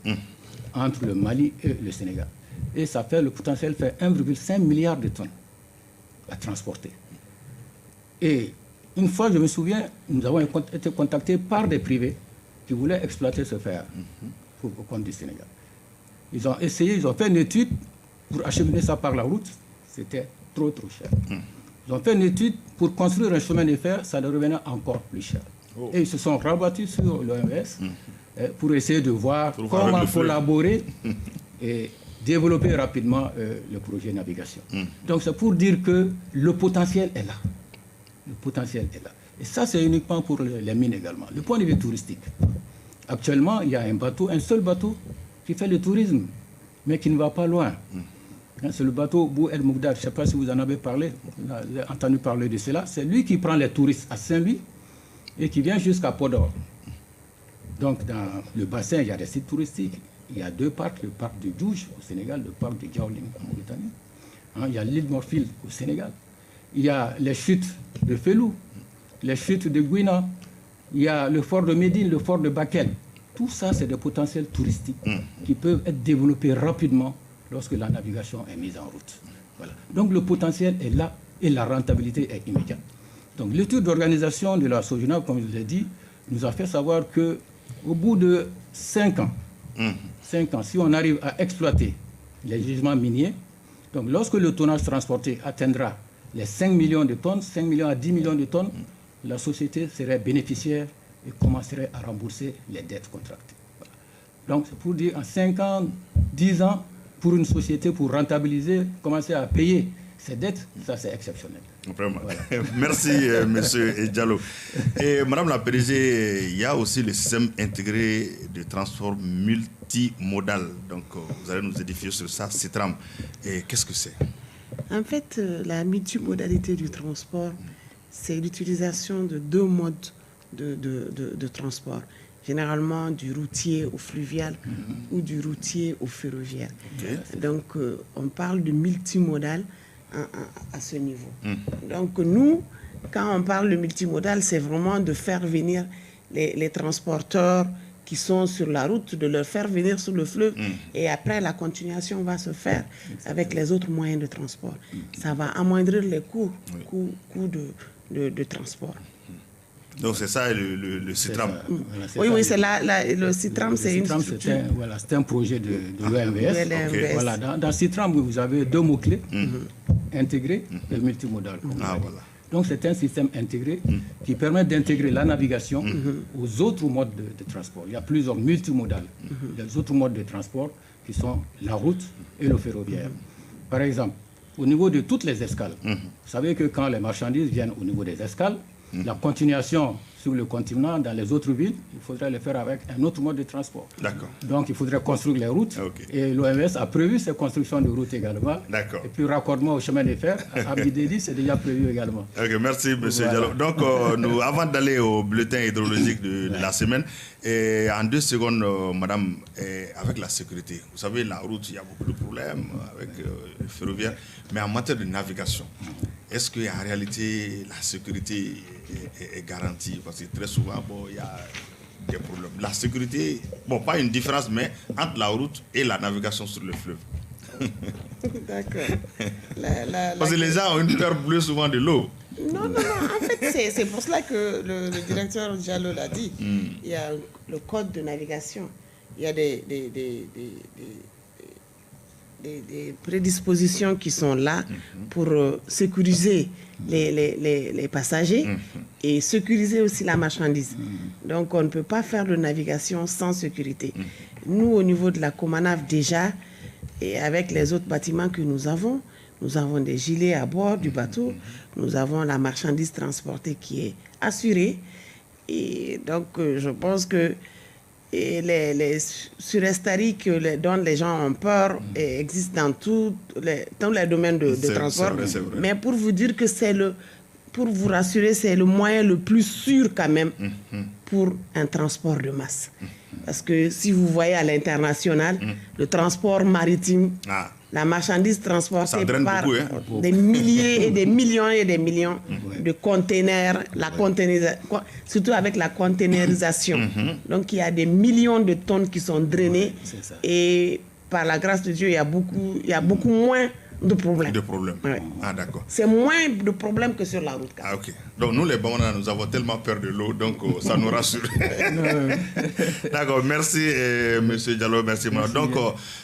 S2: entre le Mali et le Sénégal. Et ça fait, le potentiel fait 1,5 milliard de tonnes à transporter. Et une fois, je me souviens, nous avons été contactés par des privés qui voulaient exploiter ce fer au compte du Sénégal. Ils ont essayé, ils ont fait une étude pour acheminer ça par la route. C'était trop cher. Ils ont fait une étude pour construire un chemin de fer, ça leur revenait encore plus cher. Et ils se sont rabattus sur l'OMS pour essayer de voir comment collaborer et développer rapidement le projet de navigation. Donc c'est pour dire que le potentiel est là. Le potentiel est là. Et ça, c'est uniquement pour les mines également. Le point de vue touristique. Actuellement, il y a un seul bateau qui fait le tourisme, mais qui ne va pas loin. C'est le bateau Bou El Mougdad. Je ne sais pas si vous en avez parlé, vous avez entendu parler de cela. C'est lui qui prend les touristes à Saint-Louis et qui vient jusqu'à Podor. Donc, dans le bassin, il y a des sites touristiques. Il y a 2 parcs, le parc de Djouj au Sénégal, le parc de Djaoling en Mauritanie. Il y a l'île Morphil au Sénégal. Il y a les chutes de Felou, les chutes de Gouina. Il y a le fort de Médine, le fort de Bakel. Tout ça, c'est des potentiels touristiques qui peuvent être développés rapidement lorsque la navigation est mise en route. Voilà. Donc le potentiel est là et la rentabilité est immédiate. Donc l'étude d'organisation de la Sojuna, comme je l'ai dit, nous a fait savoir qu'au bout de 5 ans, 5 ans, si on arrive à exploiter les gisements miniers, donc lorsque le tonnage transporté atteindra les 5 millions de tonnes, 5 millions à 10 millions de tonnes, la société serait bénéficiaire et commencerait à rembourser les dettes contractées. Voilà. Donc c'est pour dire en 5 ans, 10 ans, pour une société, pour rentabiliser, commencer à payer ses dettes, ça c'est exceptionnel.
S1: Vraiment. Voilà. Merci, monsieur Diallo. Et madame la PDG, il y a aussi le système intégré de transport multimodal. Donc, vous allez nous édifier sur ça, CITRAM. Et qu'est-ce que c'est?
S3: En fait, la multimodalité du transport, c'est l'utilisation de 2 modes de transport. Généralement du routier au fluvial ou du routier au ferroviaire. Okay. Donc, on parle de multimodal à ce niveau. Donc, nous, quand on parle de multimodal, c'est vraiment de faire venir les transporteurs qui sont sur la route, de leur faire venir sur le fleuve. Et après, la continuation va se faire avec les autres moyens de transport. Ça va amoindrir les coûts de transport.
S1: Donc c'est ça le CITRAM.
S3: Oui, c'est le CITRAM, c'est une structure.
S2: C'est un projet de l'OMS. Okay. Voilà, dans CITRAM, vous avez 2 mots-clés, intégré et multimodal.
S1: Voilà.
S2: Donc c'est un système intégré qui permet d'intégrer la navigation aux autres modes de transport. Il y a plusieurs multimodales. Les autres modes de transport qui sont la route et le ferroviaire. Par exemple, au niveau de toutes les escales, vous savez que quand les marchandises viennent au niveau des escales, la continuation sur le continent, dans les autres villes, il faudrait le faire avec un autre mode de transport.
S1: D'accord.
S2: Donc, il faudrait construire les routes. Et l'OMS a prévu ces constructions de routes également.
S1: D'accord.
S2: Et puis, raccordement au chemin de fer, à Abidédi, c'est déjà prévu également.
S1: Ok, merci, M. Diallo. Donc, nous, avant d'aller au bulletin hydrologique de la semaine, et en 2 secondes, madame, avec la sécurité, vous savez, la route, il y a beaucoup de problèmes avec le ferroviaire, mais en matière de navigation, est-ce qu'en réalité, la sécurité est garantie? Parce que très souvent, bon, il y a des problèmes. La sécurité, bon, pas une différence, mais entre la route et la navigation sur le fleuve.
S3: D'accord.
S1: Parce que les gens ont une peur plus souvent de l'eau.
S3: Non. En fait, c'est pour cela que le directeur Diallo l'a dit. Il y a le code de navigation. Il y a des prédispositions qui sont là pour sécuriser les passagers et sécuriser aussi la marchandise. Donc, on ne peut pas faire de navigation sans sécurité. Nous, au niveau de la Comanave, déjà, et avec les autres bâtiments que nous avons des gilets à bord du bateau, nous avons la marchandise transportée qui est assurée. Et donc, je pense que les surestariques dont les gens ont peur existent dans tous les domaines de transport.
S1: C'est vrai.
S3: Mais pour vous dire que pour vous rassurer, c'est le moyen le plus sûr quand même pour un transport de masse. Parce que si vous voyez à l'international, le transport maritime, la marchandise transportée par des milliers et des millions de containers, surtout avec la containerisation. Donc il y a des millions de tonnes qui sont drainées et par la grâce de Dieu, il y a beaucoup moins de problèmes.
S1: Ouais. Ah, d'accord.
S3: C'est moins de problèmes que sur la route.
S1: Ah, ok. Donc, nous, les Bamana, nous avons tellement peur de l'eau, donc ça nous rassure. D'accord. Merci, M. Diallo. Merci, madame. Donc,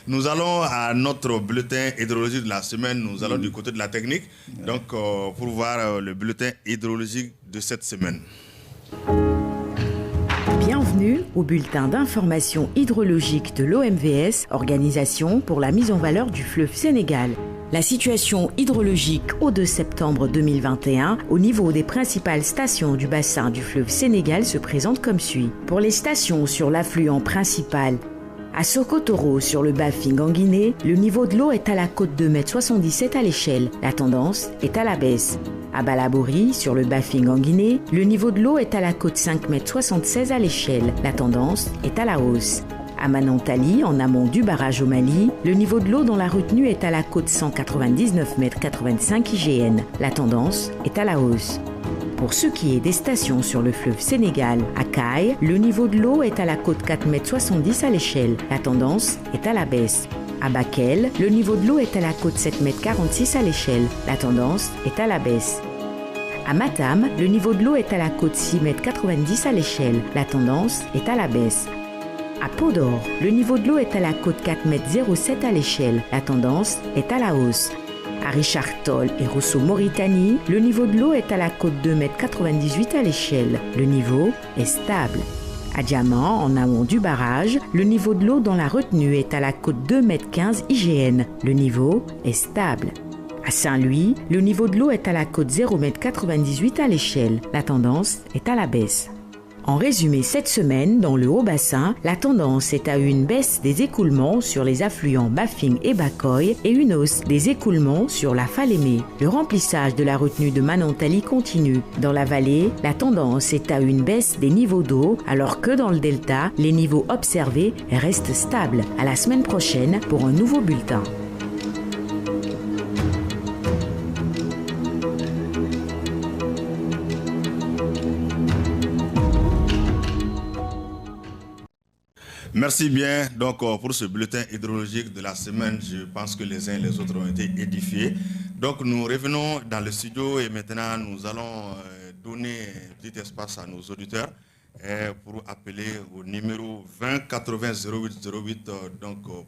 S1: nous allons à notre bulletin hydrologique de la semaine. Nous allons du côté de la technique. Donc, pour voir le bulletin hydrologique de cette semaine.
S4: Bienvenue au bulletin d'information hydrologique de l'OMVS, Organisation pour la mise en valeur du fleuve Sénégal. La situation hydrologique au 2 septembre 2021 au niveau des principales stations du bassin du fleuve Sénégal se présente comme suit. Pour les stations sur l'affluent principal, à Sokotoro, sur le Bafing en Guinée, le niveau de l'eau est à la cote 2,77 m à l'échelle. La tendance est à la baisse. À Balabori, sur le Bafing en Guinée, le niveau de l'eau est à la cote 5,76 m à l'échelle. La tendance est à la hausse. À Manantali, en amont du barrage au Mali, le niveau de l'eau dans la retenue est à la cote 199,85 m IGN. La tendance est à la hausse. Pour ce qui est des stations sur le fleuve Sénégal, à Caille, le niveau de l'eau est à la cote 4,70 m à l'échelle. La tendance est à la baisse. À Bakel, le niveau de l'eau est à la cote 7,46 m à l'échelle. La tendance est à la baisse. À Matam, le niveau de l'eau est à la cote 6,90 m à l'échelle. La tendance est à la baisse. À Podor, le niveau de l'eau est à la cote 4,07 m à l'échelle. La tendance est à la hausse. À Richard Toll et Rosso Mauritanie, le niveau de l'eau est à la cote 2,98 m à l'échelle. Le niveau est stable. À Diamant, en amont du barrage, le niveau de l'eau dans la retenue est à la cote 2,15 m IGN. Le niveau est stable. À Saint-Louis, le niveau de l'eau est à la cote 0,98 m à l'échelle. La tendance est à la baisse. En résumé, cette semaine, dans le Haut-Bassin, la tendance est à une baisse des écoulements sur les affluents Bafing et Bakoy et une hausse des écoulements sur la Falémé. Le remplissage de la retenue de Manantali continue. Dans la vallée, la tendance est à une baisse des niveaux d'eau, alors que dans le delta, les niveaux observés restent stables. À la semaine prochaine pour un nouveau bulletin.
S1: Merci bien. Donc, pour ce bulletin hydrologique de la semaine, je pense que les uns et les autres ont été édifiés. Donc, nous revenons dans le studio et maintenant, nous allons donner un petit espace à nos auditeurs pour appeler au numéro 20 80 08 08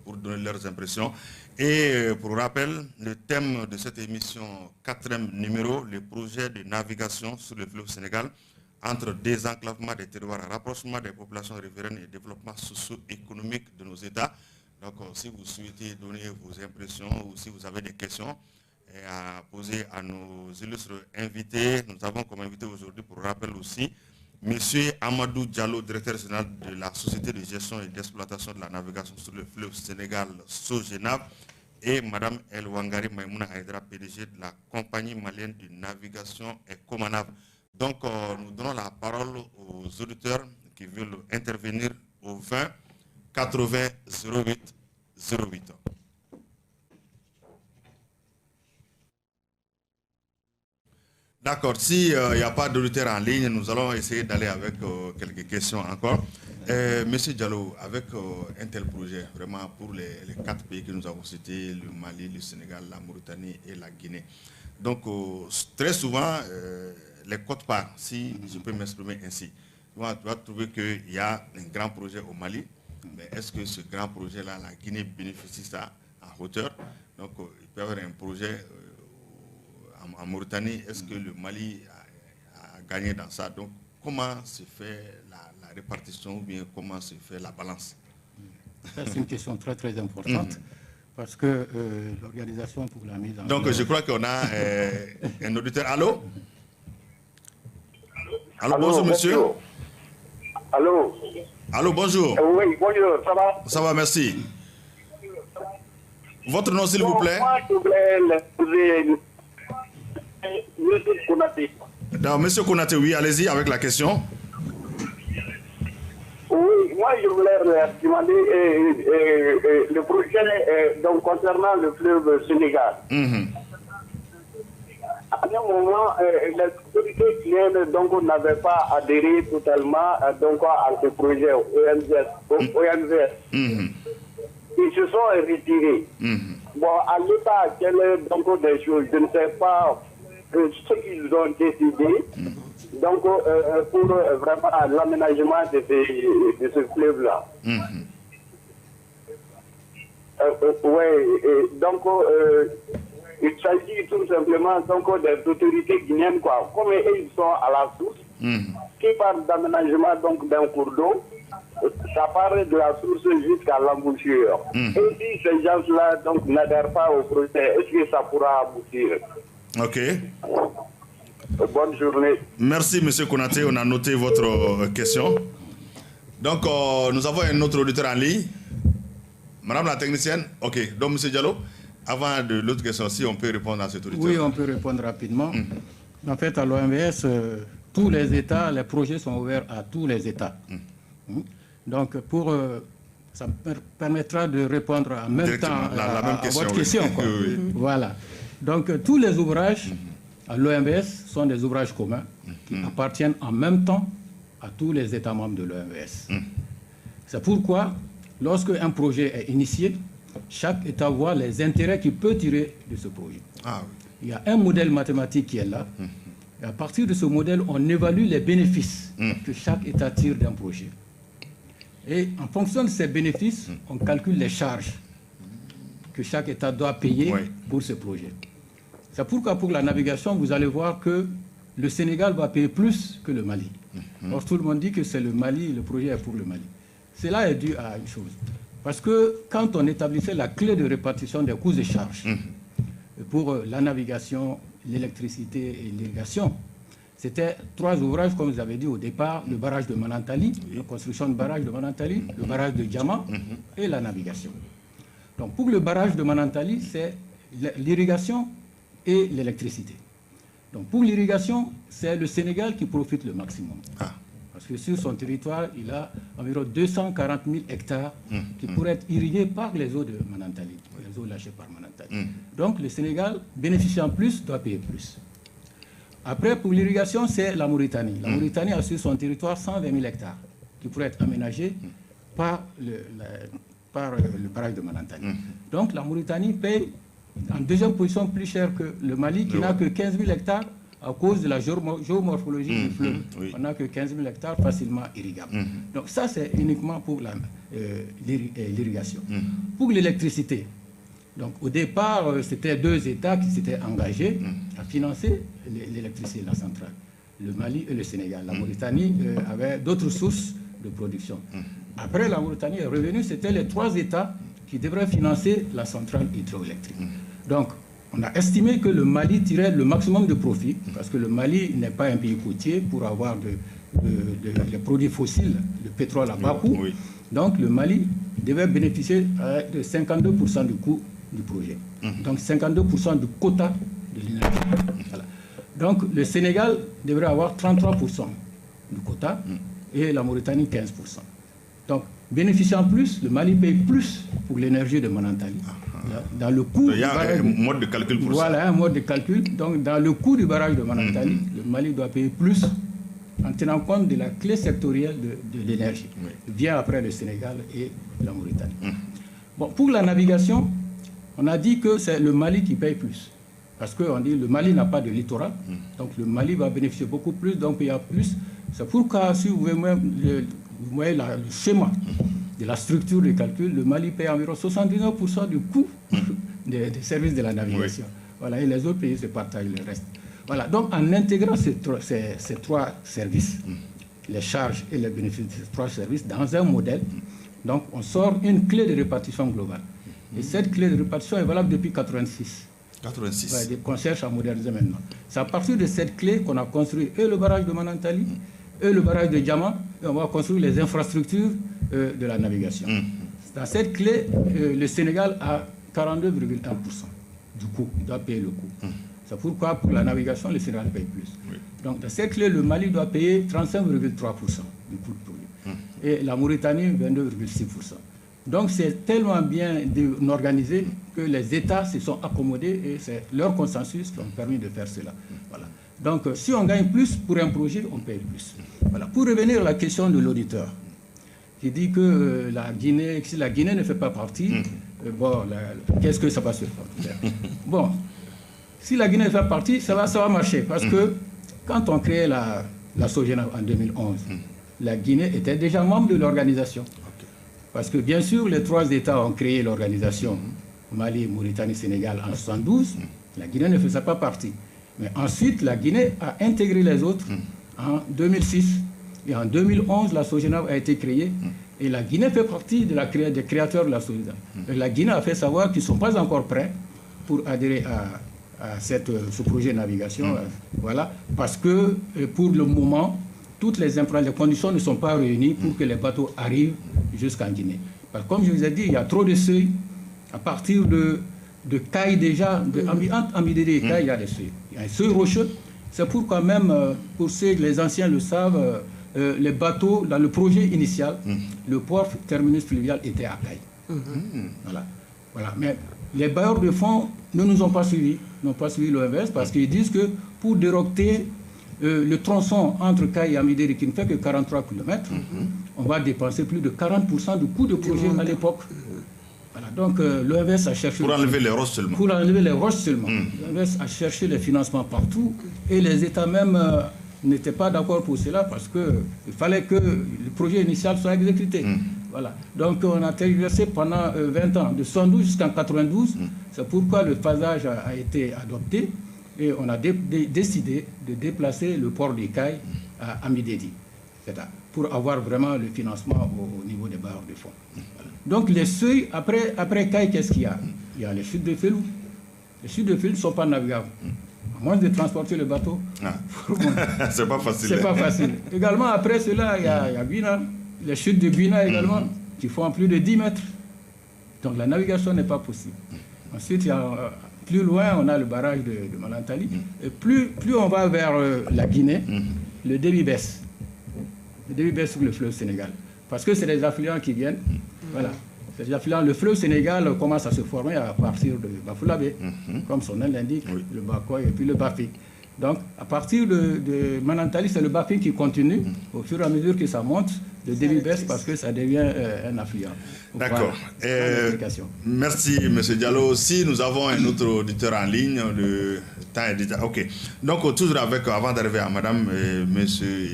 S1: pour donner leurs impressions. Et pour rappel, le thème de cette émission, 4e numéro, le projet de navigation sur le fleuve Sénégal entre désenclavement des terroirs, rapprochement des populations riveraines et développement socio-économique de nos États. Donc si vous souhaitez donner vos impressions ou si vous avez des questions à poser à nos illustres invités, nous avons comme invité aujourd'hui, pour rappel aussi, Monsieur Amadou Diallo, directeur général de la Société de gestion et d'exploitation de la navigation sur le fleuve Sénégal, SOGENAV, et Madame El Wangari Maïmouna Haïdra, PDG de la compagnie malienne de navigation Ecomanav. Donc, nous donnons la parole aux auditeurs qui veulent intervenir au 20 80 08 08. D'accord, s'il n'y a pas d'auditeurs en ligne, nous allons essayer d'aller avec quelques questions encore. Monsieur Diallo, avec un tel projet, vraiment pour les 4 pays que nous avons cités, le Mali, le Sénégal, la Mauritanie et la Guinée. Donc, très souvent, les quotes-parts, si je peux m'exprimer ainsi, tu vas trouver qu'il y a un grand projet au Mali, mais est-ce que ce grand projet-là, la Guinée bénéficie ça à hauteur? Donc, il peut y avoir un projet en Mauritanie, est-ce que le Mali a gagné dans ça? Donc, comment se fait la répartition ou bien comment se fait la balance?
S2: C'est une question très très importante parce que l'organisation pour la mise en
S1: Donc, je crois qu'on a un auditeur. Allô? Allô, bonjour monsieur.
S5: Allô?
S1: Allô, bonjour.
S5: Oui, bonjour, ça va?
S1: Ça va, merci. Votre nom, s'il vous plaît?
S5: Moi, je voulais poser Monsieur Konaté.
S1: Non, monsieur Konaté, oui, allez-y avec la question.
S5: Oui, moi, je voulais demander le projet donc, concernant le fleuve Sénégal. À un moment, les autorités guinéennes n'avaient pas adhéré totalement donc, à ce projet OMVS. Ils se sont retirés. Bon, à l'état actuel donc, des choses, je ne sais pas ce qu'ils ont décidé donc, pour vraiment l'aménagement de ce fleuve-là. Donc, il s'agit tout simplement donc, des autorités guinéennes, quoi. Comme ils sont à la source, qui parlent d'aménagement d'un cours d'eau, ça part de la source jusqu'à l'embouchure. Et si ces gens-là n'adhèrent pas au projet, est-ce que ça pourra aboutir?
S1: Ok.
S5: Bonne journée.
S1: Merci, monsieur Konaté. On a noté votre question. Donc, nous avons un autre auditeur en ligne. Madame la technicienne. Ok. Donc, monsieur Diallo, avant de l'autre question, si on peut répondre à cette auditeur.
S2: Oui, on peut répondre rapidement. En fait, à l'OMVS, tous les États, les projets sont ouverts à tous les États. Donc, ça me permettra de répondre en même temps à votre question. Quoi.
S1: Oui.
S2: Voilà. Donc, tous les ouvrages à l'OMVS sont des ouvrages communs qui appartiennent en même temps à tous les États membres de l'OMVS. C'est pourquoi, lorsque un projet est initié, chaque État voit les intérêts qu'il peut tirer de ce projet. Il y a un modèle mathématique qui est là. Et à partir de ce modèle, on évalue les bénéfices que chaque État tire d'un projet. Et en fonction de ces bénéfices, on calcule les charges que chaque État doit payer pour ce projet. C'est pourquoi pour la navigation, vous allez voir que le Sénégal va payer plus que le Mali. Or, tout le monde dit que c'est le Mali, le projet est pour le Mali. Cela est dû à une chose. Parce que quand on établissait la clé de répartition des coûts et charges pour la navigation, l'électricité et l'irrigation, c'était 3 ouvrages, comme vous avez dit au départ, le barrage de Manantali, la construction du barrage de Manantali, le barrage de Diama et la navigation. Donc pour le barrage de Manantali, c'est l'irrigation et l'électricité. Donc pour l'irrigation, c'est le Sénégal qui profite le maximum. Parce que sur son territoire, il a environ 240 000 hectares qui pourraient être irrigués par les eaux de Manantali, les eaux lâchées par Manantali. Donc le Sénégal, bénéficiant plus, doit payer plus. Après, pour l'irrigation, c'est la Mauritanie. La Mauritanie a sur son territoire 120 000 hectares qui pourraient être aménagés par le barrage de Manantali. Donc la Mauritanie paye en deuxième position plus cher que le Mali, qui n'a que 15 000 hectares à cause de la géomorphologie du fleuve. On n'a que 15 000 hectares facilement irrigables. Donc ça, c'est uniquement pour l'irrigation. Pour l'électricité, donc au départ, c'était 2 États qui s'étaient engagés à financer l'électricité de la centrale. Le Mali et le Sénégal. La Mauritanie avait d'autres sources de production. Après, la Mauritanie est revenue, c'était les 3 États qui devraient financer la centrale hydroélectrique. Donc, on a estimé que le Mali tirait le maximum de profit, parce que le Mali n'est pas un pays côtier pour avoir des produits fossiles, le pétrole à bas coût. Donc, le Mali devait bénéficier de 52% du coût du projet. Donc, 52% du quota de l'énergie. Voilà. Donc, le Sénégal devrait avoir 33% du quota et la Mauritanie 15%. Donc, bénéficiant plus, le Mali paye plus pour l'énergie de Manantali. Dans le coût
S1: il y a un mode de calcul pour ça.
S2: Voilà, un mode de calcul. Donc, dans le coût du barrage de Manantali, le Mali doit payer plus en tenant compte de la clé sectorielle de l'énergie. Vient après le Sénégal et la Mauritanie. Bon, pour la navigation, on a dit que c'est le Mali qui paye plus. Parce qu'on dit que le Mali n'a pas de littoral. Donc, le Mali va bénéficier beaucoup plus, donc il y a plus. C'est pourquoi, si vous voyez le schéma de la structure de calcul, le Mali paye environ 79% du coût des services de la navigation. Voilà, et les autres pays se partagent le reste. Voilà, donc en intégrant ces 3 services, les charges et les bénéfices de ces 3 services dans un modèle, donc on sort une clé de répartition globale. Et cette clé de répartition est valable depuis 1986. 86. Qu'on cherche à moderniser maintenant. C'est à partir de cette clé qu'on a construit et le barrage de Manantali et le barrage de Diama, et on va construire les infrastructures de la navigation. Dans cette clé, le Sénégal a 42,1% du coût, il doit payer le coût. C'est pourquoi pour la navigation, le Sénégal paye plus. Donc dans cette clé, le Mali doit payer 35,3% du coût de produit. Et la Mauritanie, 22,6%. Donc c'est tellement bien organisé que les États se sont accommodés et c'est leur consensus qui ont permis de faire cela. Voilà. Donc si on gagne plus pour un projet, on paye plus. Voilà. Pour revenir à la question de l'auditeur, qui dit que si la Guinée ne fait pas partie, qu'est-ce que ça va se faire? Bon, si la Guinée fait partie, ça va marcher. Parce que quand on crée la SOGENAV en 2011, la Guinée était déjà membre de l'organisation. Parce que bien sûr, les 3 États ont créé l'organisation, Mali, Mauritanie, Sénégal, en 1972. La Guinée ne faisait pas partie. Mais ensuite, la Guinée a intégré les autres en 2006. Et en 2011, la SOGENAV a été créée. Et la Guinée fait partie des créateurs de la SOGENAV. La Guinée a fait savoir qu'ils ne sont pas encore prêts pour adhérer à ce projet de navigation. Voilà, parce que pour le moment, toutes les conditions ne sont pas réunies pour que les bateaux arrivent jusqu'en Guinée. Parce que comme je vous ai dit, il y a trop de seuils. À partir de Caille déjà, entre Amidédé et Caille, il y a des seuils. Il y a un seuil rocheux. C'est pourquoi même, pour ceux que les anciens le savent, les bateaux, dans le projet initial, le port terminus fluvial était à Caille. Voilà. Mais les bailleurs de fonds ne nous ont pas suivis, n'ont pas suivi l'OMS parce qu'ils disent que pour déroquer le tronçon entre Caille et Amidédé, qui ne fait que 43 km, on va dépenser plus de 40% du coût de projet à l'époque. Voilà, donc l'OMS a cherché...
S1: Pour enlever les roches seulement.
S2: Pour enlever les roches seulement. L'OMS a cherché les financements partout et les États même n'étaient pas d'accord pour cela parce qu'il fallait que le projet initial soit exécuté. Voilà. Donc on a tergiversé pendant 20 ans, de 112 jusqu'en 92. C'est pourquoi le phasage a été adopté et on a décidé de déplacer le port des Cailles à Amidédé. Pour avoir vraiment le financement au niveau des bailleurs de fonds. Voilà. Donc les seuils, après Caille, qu'est-ce qu'il y a? Il y a les chutes de Félou. Les chutes de Félou ne sont pas navigables. À moins de transporter le bateau.
S1: C'est pas facile.
S2: C'est pas facile. Également, après cela, il y a Guina. Les chutes de Guina également, qui font plus de 10 mètres. Donc la navigation n'est pas possible. Ensuite, plus loin, on a le barrage de Manantali. Et plus on va vers la Guinée, le débit baisse. Le débit baisse sur le fleuve Sénégal. Parce que c'est des affluents qui viennent. Voilà. Ces affluents, le fleuve Sénégal commence à se former à partir de Bafoulabé, comme son nom l'indique, le Bakoy et puis le Bafik. Donc, à partir de Manantali, c'est le Bafik qui continue. Au fur et à mesure que ça monte, de demi-baisse parce que ça devient un affluent.
S1: D'accord.
S2: Voilà.
S1: Merci, M. Diallo. Si nous avons un autre auditeur en ligne, le temps est déjà... OK. Donc, toujours avant d'arriver à Madame M.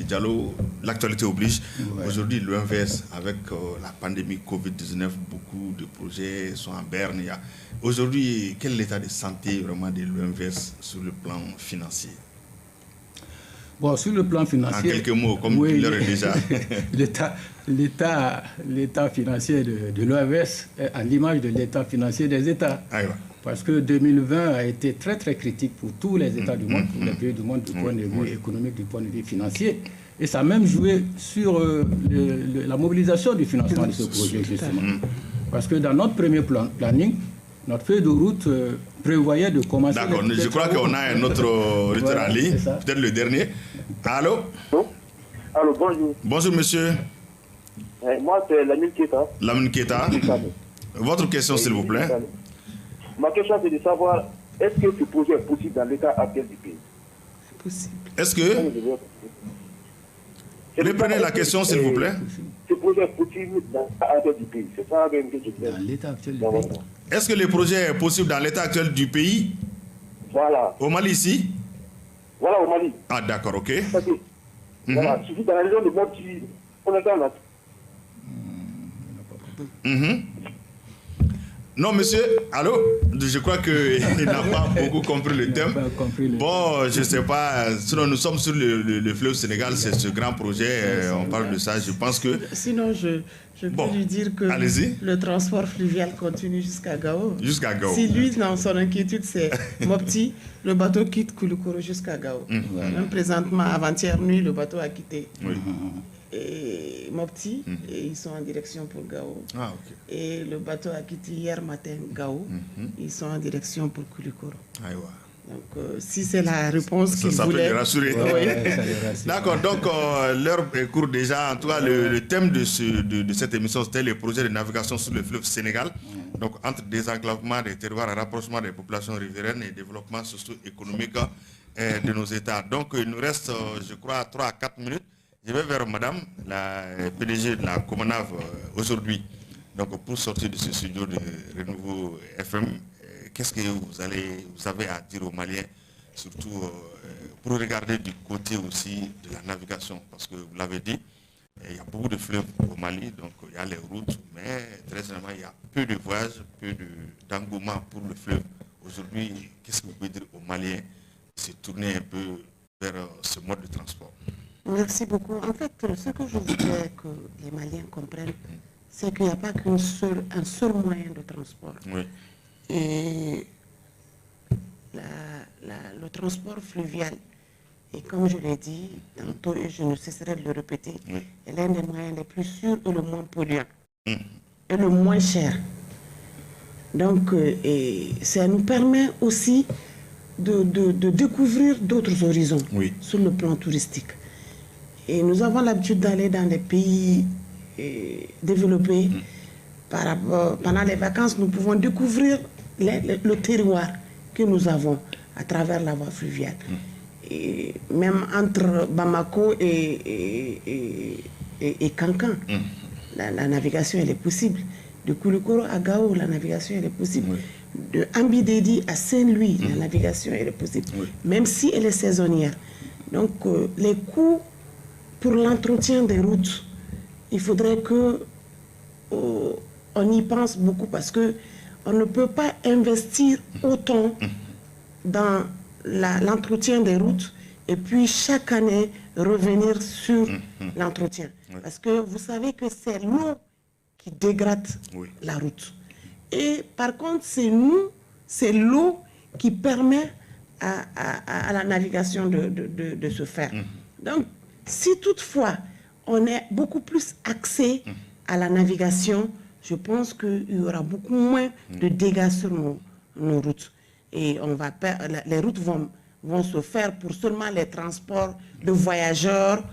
S1: Diallo, l'actualité oblige. Ouais. Aujourd'hui, l'OMVS, avec la pandémie Covid-19, beaucoup de projets sont en berne. Aujourd'hui, quel est l'état de santé vraiment de l'OMVS sur le plan financier?
S2: Bon, sur le plan financier...
S1: En quelques mots, comme tu l'as déjà.
S2: L'état financier de l'OMS est à l'image de l'état financier des États.
S1: Ah, ouais.
S2: Parce que 2020 a été très très critique pour tous les États du monde, pour les pays du monde, du point de vue économique, du point de vue financier. Et ça a même joué sur la mobilisation du financement de ce projet, justement. Parce que dans notre premier planning, notre feuille de route prévoyait de commencer...
S1: D'accord, je crois qu'on a un autre auditeur en ligne, peut-être le dernier. Allô?
S6: Allô, bonjour.
S1: Bonjour, monsieur.
S6: Moi, c'est Lamine Keita.
S1: Lamine Keita. Votre question, s'il vous plaît.
S6: Ma question, c'est de savoir, est-ce que ce projet est possible dans l'état actuel du pays?
S3: C'est possible.
S1: Est-ce que... Reprenez la question, s'il vous plaît.
S6: Ce projet est possible dans l'état actuel du pays. C'est ça que je dis.
S2: Dans l'état actuel du pays.
S1: Est-ce que le projet est possible dans l'état actuel du pays?
S6: Voilà.
S1: Au Mali, ici?
S6: Voilà, au Mali.
S1: Ah, d'accord, ok.
S6: Voilà, je suis dans la région de Mopti. On entend là.
S1: Non, monsieur, allô? Je crois qu'il n'a pas beaucoup compris le thème. Bon, je ne sais pas. Sinon, nous sommes sur le fleuve Sénégal, c'est ce grand projet. On parle de ça. Je pense que...
S3: Sinon, je peux lui dire que le transport fluvial continue jusqu'à Gao.
S1: Jusqu'à Gao.
S3: Si lui, dans son inquiétude, c'est Mopti, le bateau quitte Koulikoro jusqu'à Gao. Même présentement, avant-hier nuit, le bateau a quitté. Et Mopti, et ils sont en direction pour Gao.
S1: Ah, okay.
S3: Et le bateau a quitté hier matin Gao, ils sont en direction pour Koulikoro.
S1: Ah, ouais.
S3: Donc, si c'est la réponse qu'il voulait...
S1: Ça peut les rassurer. D'accord, donc l'heure court déjà. En tout cas, le thème de cette émission, c'était les projets de navigation sur le fleuve Sénégal. Donc, entre désenclavement des terroirs, rapprochement des populations riveraines et développement socio-économique de nos États. Donc, il nous reste, je crois, 3 à 4 minutes. Je vais vers Madame, la PDG de la Comonav aujourd'hui. Donc, pour sortir de ce studio de Renouveau FM, qu'est-ce que vous avez à dire aux Maliens, surtout pour regarder du côté aussi de la navigation? Parce que vous l'avez dit, il y a beaucoup de fleuves au Mali, donc il y a les routes, mais très généralement, il y a peu de voyages, peu d'engouement pour le fleuve. Aujourd'hui, qu'est-ce que vous pouvez dire aux Maliens de se tourner un peu vers ce mode de transport?
S3: Merci beaucoup. En fait, ce que je voudrais que les Maliens comprennent, c'est qu'il n'y a pas qu'un seul moyen de transport.
S1: Oui.
S3: Et le transport fluvial, et comme je l'ai dit tantôt, et je ne cesserai de le répéter, est l'un des moyens les plus sûrs et le moins polluants, et le moins cher. Donc, ça nous permet aussi de découvrir d'autres horizons sur le plan touristique. Et nous avons l'habitude d'aller dans des pays développés. Pendant les vacances, nous pouvons découvrir le terroir que nous avons à travers la voie fluviale. Et même entre Bamako et Kankan, la navigation elle est possible. De Koulikoro à Gao, la navigation elle est possible. De Ambidedi à Saint-Louis, la navigation elle est possible. Même si elle est saisonnière. Donc les coûts pour l'entretien des routes, il faudrait que on y pense beaucoup parce que on ne peut pas investir autant dans l'entretien des routes et puis chaque année revenir sur l'entretien. Parce que vous savez que c'est l'eau qui dégrade la route. Et par contre, c'est l'eau qui permet à la navigation de se faire. Donc, si toutefois on est beaucoup plus axé à la navigation, je pense qu'il y aura beaucoup moins de dégâts sur nos routes. Et les routes vont se faire pour seulement les transports de voyageurs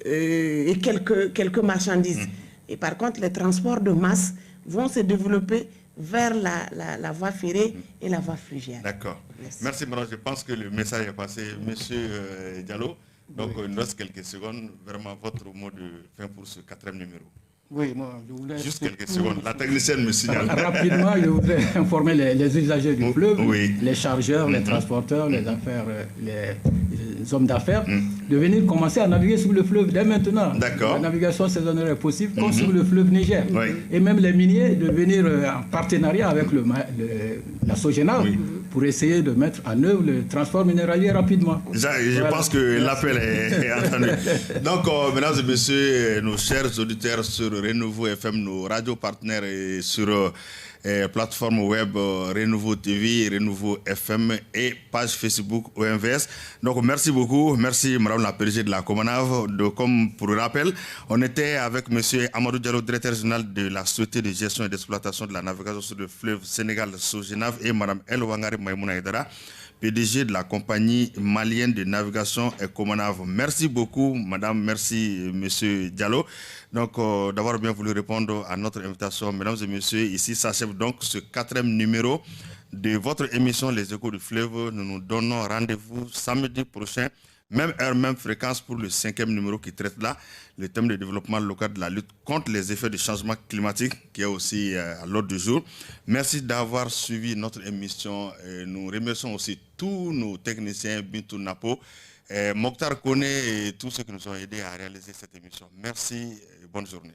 S3: et quelques marchandises. Et par contre, les transports de masse vont se développer vers la voie ferrée et la voie fluviale.
S1: D'accord. Merci, madame. Je pense que le message est passé. Monsieur Diallo, Donc, il nous reste quelques secondes. Vraiment, votre mot de fin pour ce 4e numéro.
S2: Oui, moi, je voulais...
S1: Juste quelques secondes. La technicienne me signale.
S2: Rapidement, je voudrais informer les usagers du fleuve,
S1: oui.
S2: les chargeurs, les transporteurs, les affaires, les hommes d'affaires, de venir commencer à naviguer sur le fleuve dès maintenant.
S1: D'accord.
S2: La navigation saisonnière est possible, comme sur le fleuve Niger. Oui. Et même les miniers de venir en partenariat avec la Sogenav pour essayer de mettre en œuvre le transport minéralier rapidement.
S1: Je pense que l'appel est entendu. Donc, mesdames et messieurs, nos chers auditeurs sur Renouveau FM, nos radios partenaires et sur plateforme web Renouveau TV, Renouveau FM et page Facebook OMVS. Donc, merci beaucoup. Merci, Madame la PDG de la Comanav. Comme pour le rappel, on était avec M. Amadou Diallo, directeur général de la Société de gestion et d'exploitation de la navigation sur le fleuve Sénégal, Sogenav, et Mme El Wangari Maïmouna Aïdara, PDG de la compagnie malienne de navigation et Comanav. Merci beaucoup, madame, merci, monsieur Diallo, donc d'avoir bien voulu répondre à notre invitation. Mesdames et messieurs, ici s'achève donc ce 4e numéro de votre émission Les Échos du Fleuve. Nous nous donnons rendez-vous samedi prochain, même heure, même fréquence, pour le 5e numéro qui traite là le thème de développement local de la lutte contre les effets du changement climatique, qui est aussi à l'ordre du jour. Merci d'avoir suivi notre émission. Nous remercions aussi tous nos techniciens, Bintou Napo, Mokhtar Kone et tous ceux qui nous ont aidés à réaliser cette émission. Merci et bonne journée.